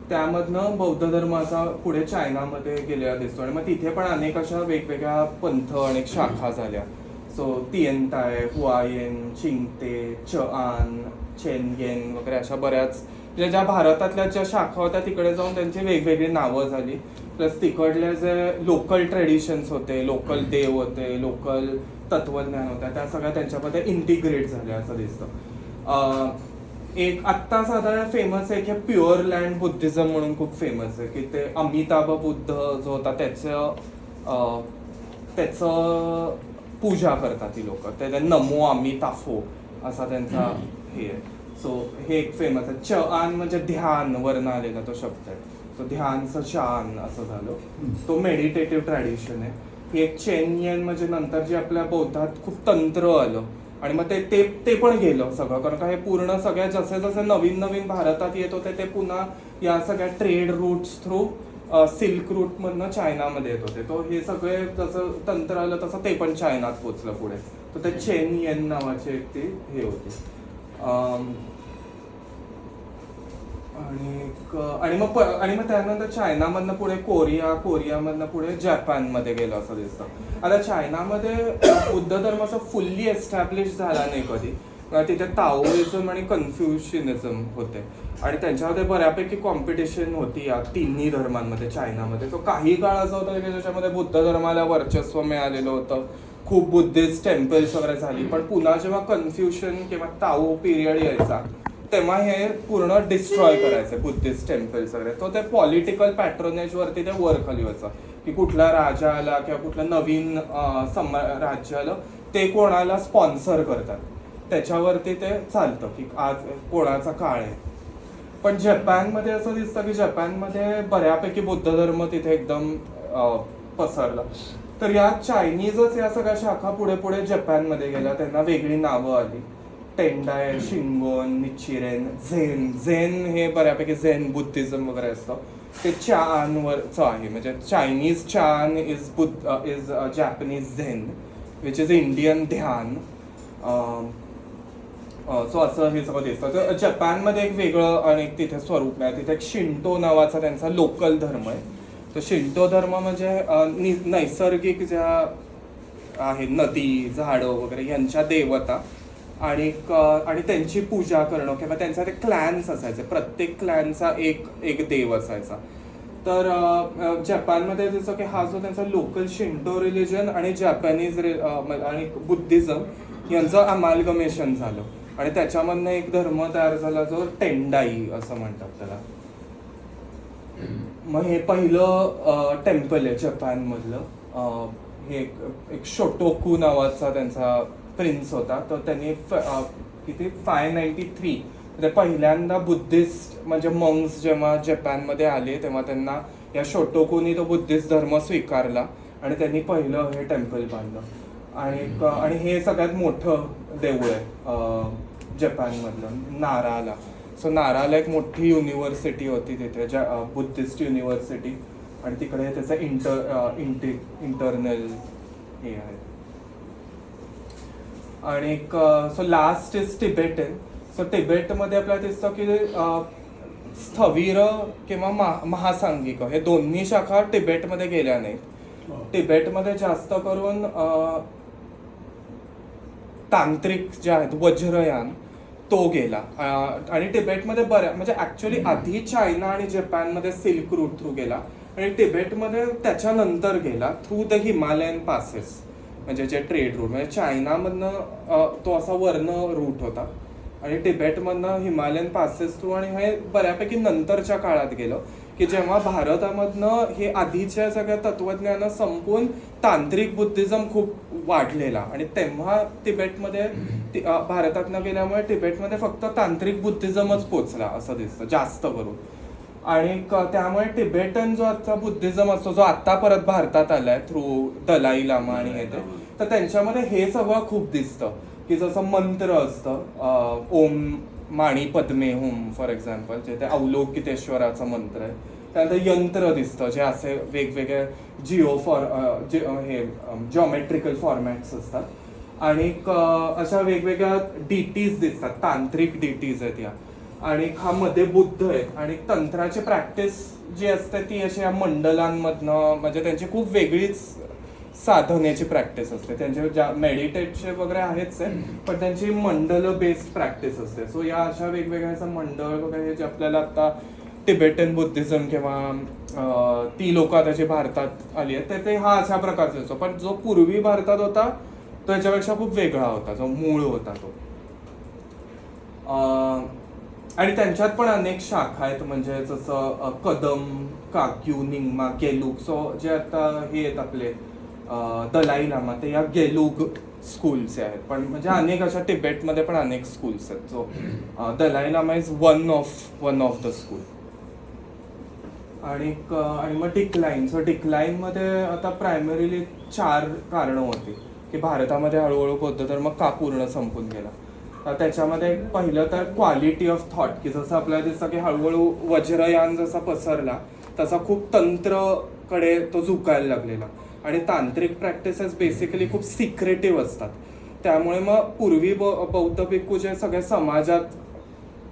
त्यामधनं बौद्ध धर्म असा पुढे चायनामध्ये गेलेला दिसतो. आणि मग तिथे पण अनेक अशा वेगवेगळ्या पंथ अनेक शाखा झाल्या. सो तिएनताय, हुआयेन, चिंगते, चआन, चेनगेन वगैरे अशा बऱ्याच ज्या भारतातल्या ज्या शाखा होत्या तिकडे जाऊन त्यांची वेगवेगळी नावं झाली. प्लस तिकडले जे लोकल ट्रेडिशन्स होते, लोकल देव होते, लोकल तत्वज्ञान होत्या, त्या सगळ्या त्यांच्यामध्ये इंटिग्रेट झाल्या असं दिसतं. एक आत्ता साधारण फेमस आहे की प्युअर लँड बुद्धिझम म्हणून खूप फेमस आहे, की ते अमिताभ बुद्ध जो होता त्याचं पूजा करतात ती लोक. ते नमो अमिताफो असा त्यांचा हे आहे. सो हे एक फेमस आहे. चआन म्हणजे ध्यान वर्ण आलेला तो शब्द आहे. तो ध्यानचं चान असं झालं. तो मेडिटेटिव्ह ट्रॅडिशन आहे. ही एक चेनयेन म्हणजे नंतर जे आपल्या बौद्धात खूप तंत्र आलं आणि मग ते पण गेलं सगळं, कारण का हे पूर्ण सगळ्या जसे जसे नवीन नवीन भारतात येत होते ते पुन्हा या सगळ्या trade routes through Silk Route मधनं चायनामध्ये येत होते. तो हे सगळे जसं तंत्र आलं तसं ते पण चायनात पोचलं पुढे. तर ते चेनयेन नावाचे एक ती हे होते. आणि मग त्यानंतर चायनामधनं पुढे कोरियामधनं पुढे जपानमध्ये गेलं असं दिसतं. आता चायनामध्ये बुद्ध धर्म असं फुल्ली एस्टॅब्लिश झाला नाही कधी. तिथे ताओइझम आणि कन्फ्युशनिझम होते आणि त्यांच्यामध्ये बऱ्यापैकी कॉम्पिटिशन होती या तिन्ही धर्मांमध्ये चायनामध्ये. तो काही काळ असा होता की ज्याच्यामध्ये बुद्ध धर्माला वर्चस्व मिळालेलं होतं, खूप बुद्धिस्ट टेम्पल्स वगैरे झाली. पण पुन्हा जेव्हा कन्फ्युशन किंवा ताओ पिरियड यायचा तेव्हा हे पूर्ण डिस्ट्रॉय करायचं बुद्धिस्ट टेम्पल्स वगैरे. तो ते पॉलिटिकल पॅट्रोनेज वरती ते वर खाली व्हायचं की कुठला राजा आला किंवा कुठलं नवीन राज्य आलं ते कोणाला स्पॉन्सर करतात त्याच्यावरती ते चालतं की आज कोणाचा काळ आहे. पण जपानमध्ये असं दिसतं की जपानमध्ये बऱ्यापैकी बुद्ध धर्म तिथे एकदम पसरला. तर या चायनीजच या सगळ्या शाखा पुढे पुढे जपानमध्ये गेल्या, त्यांना वेगळी नावं आली. टेंडाय, शिंगोन, निचिरेन, झेन हे बऱ्यापैकी झेन बुद्धिझम वगैरे असतं. ते चान वरचं आहे, म्हणजे Chinese Chan is Japanese Zen which is Indian dhyan. So असं हे सगळं दिसतं. तर जपानमध्ये एक वेगळं आणि तिथे स्वरूप आहे. तिथे एक शिंटो नावाचा त्यांचा लोकल धर्म आहे. तर शिंटो धर्म म्हणजे नैसर्गिक ज्या आहेत नदी, झाडं वगैरे यांच्या देवता आणि त्यांची पूजा करणं किंवा त्यांचा ते क्लॅन्स असायचे. प्रत्येक क्लॅनचा एक देव असायचा. तर जपानमध्ये जसं की हा जो त्यांचा लोकल शिंटो रिलिजन आणि जपानीज आणि बुद्धिझम यांचं अमालगमेशन झालं आणि त्याच्यामधनं एक धर्म तयार झाला जो टेंडाई असं म्हणतात त्याला. मग हे पहिलं टेम्पल आहे जपानमधलं. हे एक शोटोकू नावाचा त्यांचा प्रिन्स होता. तर त्यांनी किती 593 म्हणजे पहिल्यांदा बुद्धिस्ट म्हणजे मंक्स जेव्हा जपानमध्ये आले तेव्हा त्यांना या शोटोकूनी तो बुद्धिस्ट धर्म स्वीकारला आणि त्यांनी पहिलं हे टेम्पल बांधलं. आणि हे सगळ्यात मोठं देऊळ आहे जपानमधलं नाराला. सो नाराला एक मोठी युनिव्हर्सिटी होती तिथे बुद्धिस्ट युनिव्हर्सिटी आणि तिकडे त्याचं इंटरनल हे आहे. आणि so last is Tibetan. So टिबेटमध्ये आपल्याला दिसतं की स्थविर किंवा महासांगिक हे दोन्ही शाखा टिबेटमध्ये गेल्या नाहीत. टिबेटमध्ये जास्त करून तांत्रिक जे आहेत वज्रयान तो गेला आणि टिबेटमध्ये म्हणजे ऍक्च्युअली आधी चायना आणि जपानमध्ये सिल्क रूट थ्रू गेला आणि टिबेटमध्ये त्याच्यानंतर गेला थ्रू द हिमालयन पासेस म्हणजे जे ट्रेड रूट म्हणजे चायनामधनं तो असा वर्ण रूट होता आणि तिबेटमधनं हिमालयन पासेस थ्रू आणि हे बऱ्यापैकी नंतरच्या काळात गेलं की जेव्हा भारतामधनं हे आधीच्या सगळ्या तत्वज्ञानं संपून तांत्रिक बुद्धिझम खूप वाढलेला आणि तेव्हा तिबेटमध्ये भारतातनं गेल्यामुळे तिबेटमध्ये फक्त तांत्रिक बुद्धिझमच पोचला असं दिसतं जास्त करून. आणि त्यामुळे तिबेटन जो आता बुद्धिझम असतो जो आता परत भारतात आलाय थ्रू दलाई लामा आणि हे ते, तर त्यांच्यामध्ये हे सगळं खूप दिसतं की जसं मंत्र असतं ओम माणी पद्मे हुम फॉर एक्झाम्पल, जे ते अवलोकितेश्वराचं मंत्र आहे. त्यानंतर यंत्र दिसतं जे असे वेगवेगळे हे जॉमेट्रिकल फॉर्मॅट्स असतात आणि अशा वेगवेगळ्या डीटीज दिसतात, तांत्रिक डीटीज आहेत या. आणि हा मध्ये बुद्ध आहेत आणि तंत्राची प्रॅक्टिस जी असते ती अशी या मंडलांमधनं म्हणजे त्यांची खूप वेगळीच साधनेची प्रॅक्टिस असते. त्यांचे ज्या मेडिटेटचे वगैरे आहेच आहे पण त्यांची मंडल बेस्ड प्रॅक्टिस असते. सो या अशा वेगवेगळ्या मंडळ वगैरे जे आपल्याला आता तिबेटन बुद्धिझम किंवा ती लोक त्याची भारतात आली आहेत तर ते हा अशा प्रकारचा असतो. पण जो पूर्वी भारतात होता तो याच्यापेक्षा खूप वेगळा होता, जो मूळ होता तो. आणि त्यांच्यात पण अनेक शाखा आहेत म्हणजे जसं कदम, काक्यू, निंगमा, गेलुग. सो जे आता हे आहेत आपले दलाई लामा ते या गेलुग स्कूल्स आहेत. पण म्हणजे अनेक अशा तिबेटमध्ये पण अनेक स्कूल्स आहेत. So Dalai Lama is one of the school. आणि मग डिक्लाइन. सो डिक्लाइनमध्ये आता प्रायमरीली 4 कारणं होती की भारतामध्ये हळूहळू बौद्ध धर्म का पूर्ण संपून गेला. त्याच्यामध्ये पहिलं तर क्वालिटी ऑफ थॉट, की जसं आपल्याला दिसतं की हळूहळू वज्रयान जसा पसरला तसा खूप तंत्रकडे तो झुकायला लागलेला आणि तांत्रिक प्रॅक्टिसेस बेसिकली खूप सिक्रेटिव्ह असतात. त्यामुळे मग पूर्वी बौद्ध भिक्खू जे सगळ्या समाजात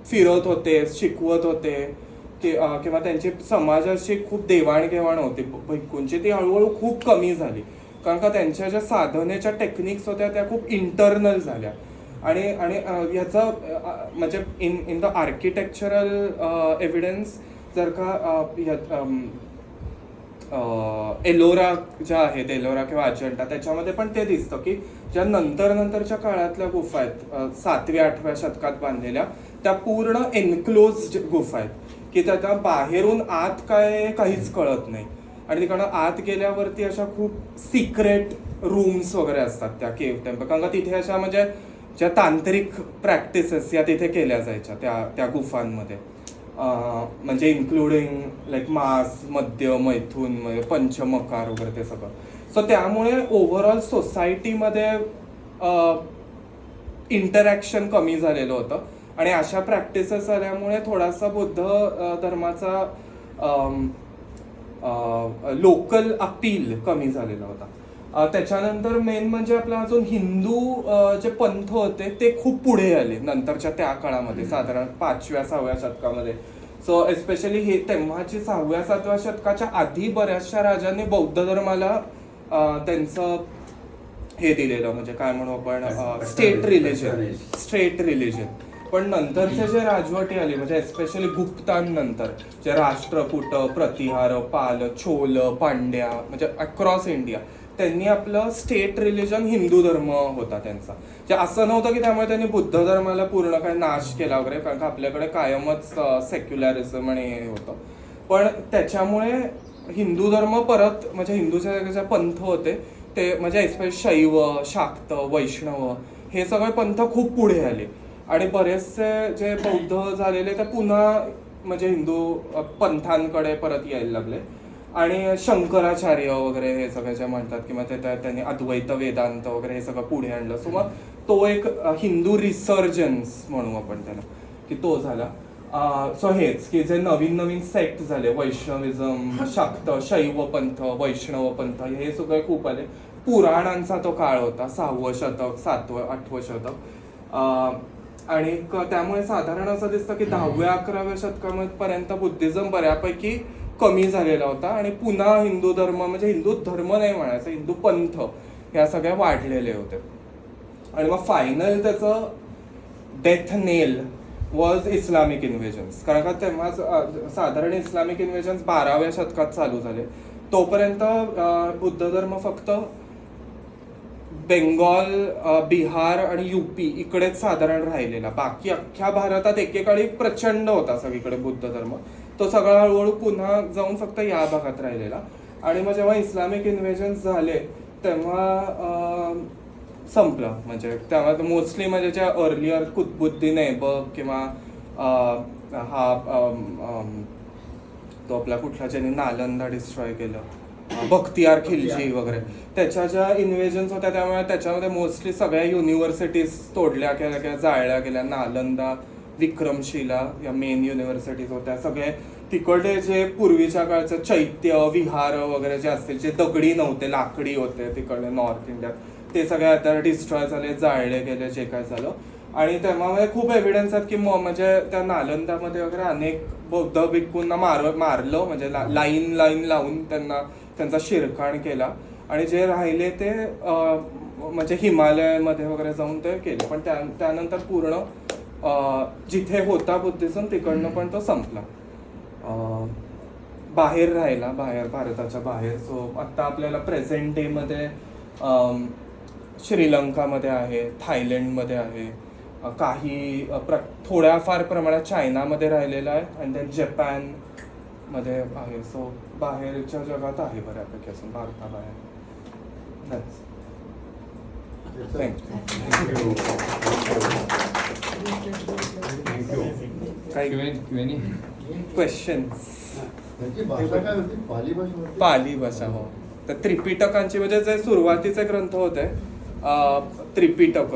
फिरत होते, शिकवत होते किंवा त्यांची समाजाशी खूप देवाणघेवाण होती भिक्खूंची, ती हळूहळू खूप कमी झाली. कारण का त्यांच्या ज्या साधनेच्या टेक्निक्स होत्या त्या खूप इंटरनल झाल्या. आणि ह्याचा म्हणजे इन द आर्किटेक्चरल एव्हिडन्स जर का एलोरा ज्या आहेत, एलोरा किंवा अजंठा, त्याच्यामध्ये पण ते दिसतं की ज्या नंतरच्या काळातल्या गुफा आहेत 7व्या-8व्या शतकात बांधलेल्या, त्या पूर्ण एन्क्लोज्ड गुफा आहेत की त्याच्या बाहेरून आत काहीच कळत नाही. आणि तिकडनं आत गेल्यावरती अशा खूप सिक्रेट रूम्स वगैरे असतात त्या केव्ह टेम्पल. कारण का तिथे अशा म्हणजे ज्या तांत्रिक प्रॅक्टिसेस या तिथे केल्या जायच्या त्या गुफांमध्ये, म्हणजे इन्क्लुडिंग लाईक मास, मद्य, मैथून, पंचमकार वगैरे ते सगळं. सो त्यामुळे ओव्हरऑल सोसायटीमध्ये इंटरॅक्शन कमी झालेलं होतं आणि अशा प्रॅक्टिसेस आल्यामुळे थोडासा बौद्ध धर्माचा लोकल अपील कमी झालेला होता. त्याच्यानंतर मेन म्हणजे आपला अजून हिंदू जे पंथ होते ते खूप पुढे आले नंतरच्या त्या काळामध्ये, साधारण 5व्या-6व्या शतकामध्ये. सो एस्पेशली हे तेव्हाची 6व्या-7व्या शतकाच्या आधी बऱ्याचशा राजांनी बौद्ध धर्माला त्यांचं हे दिलेलं, म्हणजे काय म्हणू आपण, स्टेट रिलिजन. पण नंतरचे जे राजवटी आली म्हणजे एस्पेशली गुप्तांनंतर जे राष्ट्रकूट, प्रतिहार, पाल, चोल, पांड्या म्हणजे अक्रॉस इंडिया, त्यांनी आपलं स्टेट रिलिजन हिंदू धर्म होता त्यांचा. जे असं नव्हतं की त्यामुळे त्यांनी बुद्ध धर्माला पूर्ण काही नाश केला वगैरे, कारण का आपल्याकडे कायमच सेक्युलरिझम आणि हे होतं. पण त्याच्यामुळे हिंदू धर्म परत म्हणजे हिंदूचे जे पंथ होते ते म्हणजे एस्पेशली शैव, शाक्त, वैष्णव हे सगळे पंथ खूप पुढे आले आणि बरेचसे जे बौद्ध झालेले ते पुन्हा म्हणजे हिंदू पंथांकडे परत यायला लागले. आणि शंकराचार्य वगैरे हे सगळे जे म्हणतात किंवा ते त्यांनी अद्वैत वेदांत वगैरे हे सगळं पुढे आणलं. सो मग तो एक हिंदू रिसर्जन्स म्हणू आपण त्याला, की तो झाला. सो हेच की जे नवीन सेक्ट झाले, वैष्णविझम, शाक्त, शैव पंथ, वैष्णव पंथ हे सगळे खूप आले. पुराणांचा तो काळ होता, 6वं शतक, 7वं, 8वं शतक. आणि त्यामुळे साधारण असं दिसतं की 10व्या-11व्या शतकापर्यंत बुद्धिझम बऱ्यापैकी कमी झालेला होता आणि पुन्हा हिंदू धर्म म्हणजे हिंदू धर्म नाही म्हणायचं, हिंदू पंथ ह्या सगळ्या वाढलेले होते. आणि मग फायनल त्याचं डेथ नेल वॉज इस्लामिक इन्व्हेजन्स. कारण का तेव्हा साधारण इस्लामिक इन्व्हेजन्स 12व्या शतकात चालू झाले. तोपर्यंत बुद्ध धर्म फक्त बेंगॉल, बिहार आणि युपी इकडेच साधारण राहिलेला. बाकी अख्ख्या भारतात एकेकाळी प्रचंड होता सगळीकडे बुद्ध धर्म. तो सगळा हळूहळू पुन्हा जाऊन फक्त या भागात राहिलेला. आणि मग जेव्हा इस्लामिक इन्व्हेजन्स झाले तेव्हा संपलं. म्हणजे तेव्हा मोस्टली म्हणजे ज्या अर्लियर कुतुबुद्दीन ऐबक किंवा तो आपला कुठला ज्याने नालंदा डिस्ट्रॉय केलं, बख्तियार खिलजी वगैरे, त्याच्या ज्या इन्व्हेजन्स होत्या त्यामुळे त्याच्यामध्ये मोस्टली सगळ्या युनिव्हर्सिटीज तोडल्या गेल्या किंवा जाळल्या गेल्या. नालंदा, विक्रमशिला या मेन युनिव्हर्सिटीज होत्या. सगळे तिकडे जे पूर्वीच्या काळचं चैत्य विहार वगैरे जे असतील, जे दगडी नव्हते लाकडी होते तिकडे नॉर्थ इंडियात, ते सगळे आता डिस्ट्रॉय झाले, जाळले गेले, जे काय झालं. आणि तेव्हा खूप एव्हिडन्स आहेत की म्हणजे त्या नालंदामध्ये वगैरे अनेक बौद्ध भिक्खूंना मारलं, म्हणजे लाईन लावून त्यांचा शिरकाण केला. आणि जे राहिले ते म्हणजे हिमालयामध्ये वगैरे जाऊन ते केले. पण त्यानंतर पूर्ण जिथे होता बुद्धिझम तिकडनं पण तो संपला, बाहेर राहिला, भारताच्या बाहेर. सो आत्ता आपल्याला प्रेझेंट डे मध्ये श्रीलंकामध्ये आहे, थायलंडमध्ये आहे, काही थोड्याफार प्रमाणात चायनामध्ये राहिलेला आहे, आणि देन जपानमध्ये आहे. सो बाहेरच्या जगात आहे बऱ्यापैकी असं भारताबाहेर. काही क्वेश्चन? त्याची भाषा काय होती? पाली भाषा होती? पाली भाषा. हो. तर त्रिपिटकांची म्हणजे जे सुरुवातीचे ग्रंथ होते त्रिपिटक,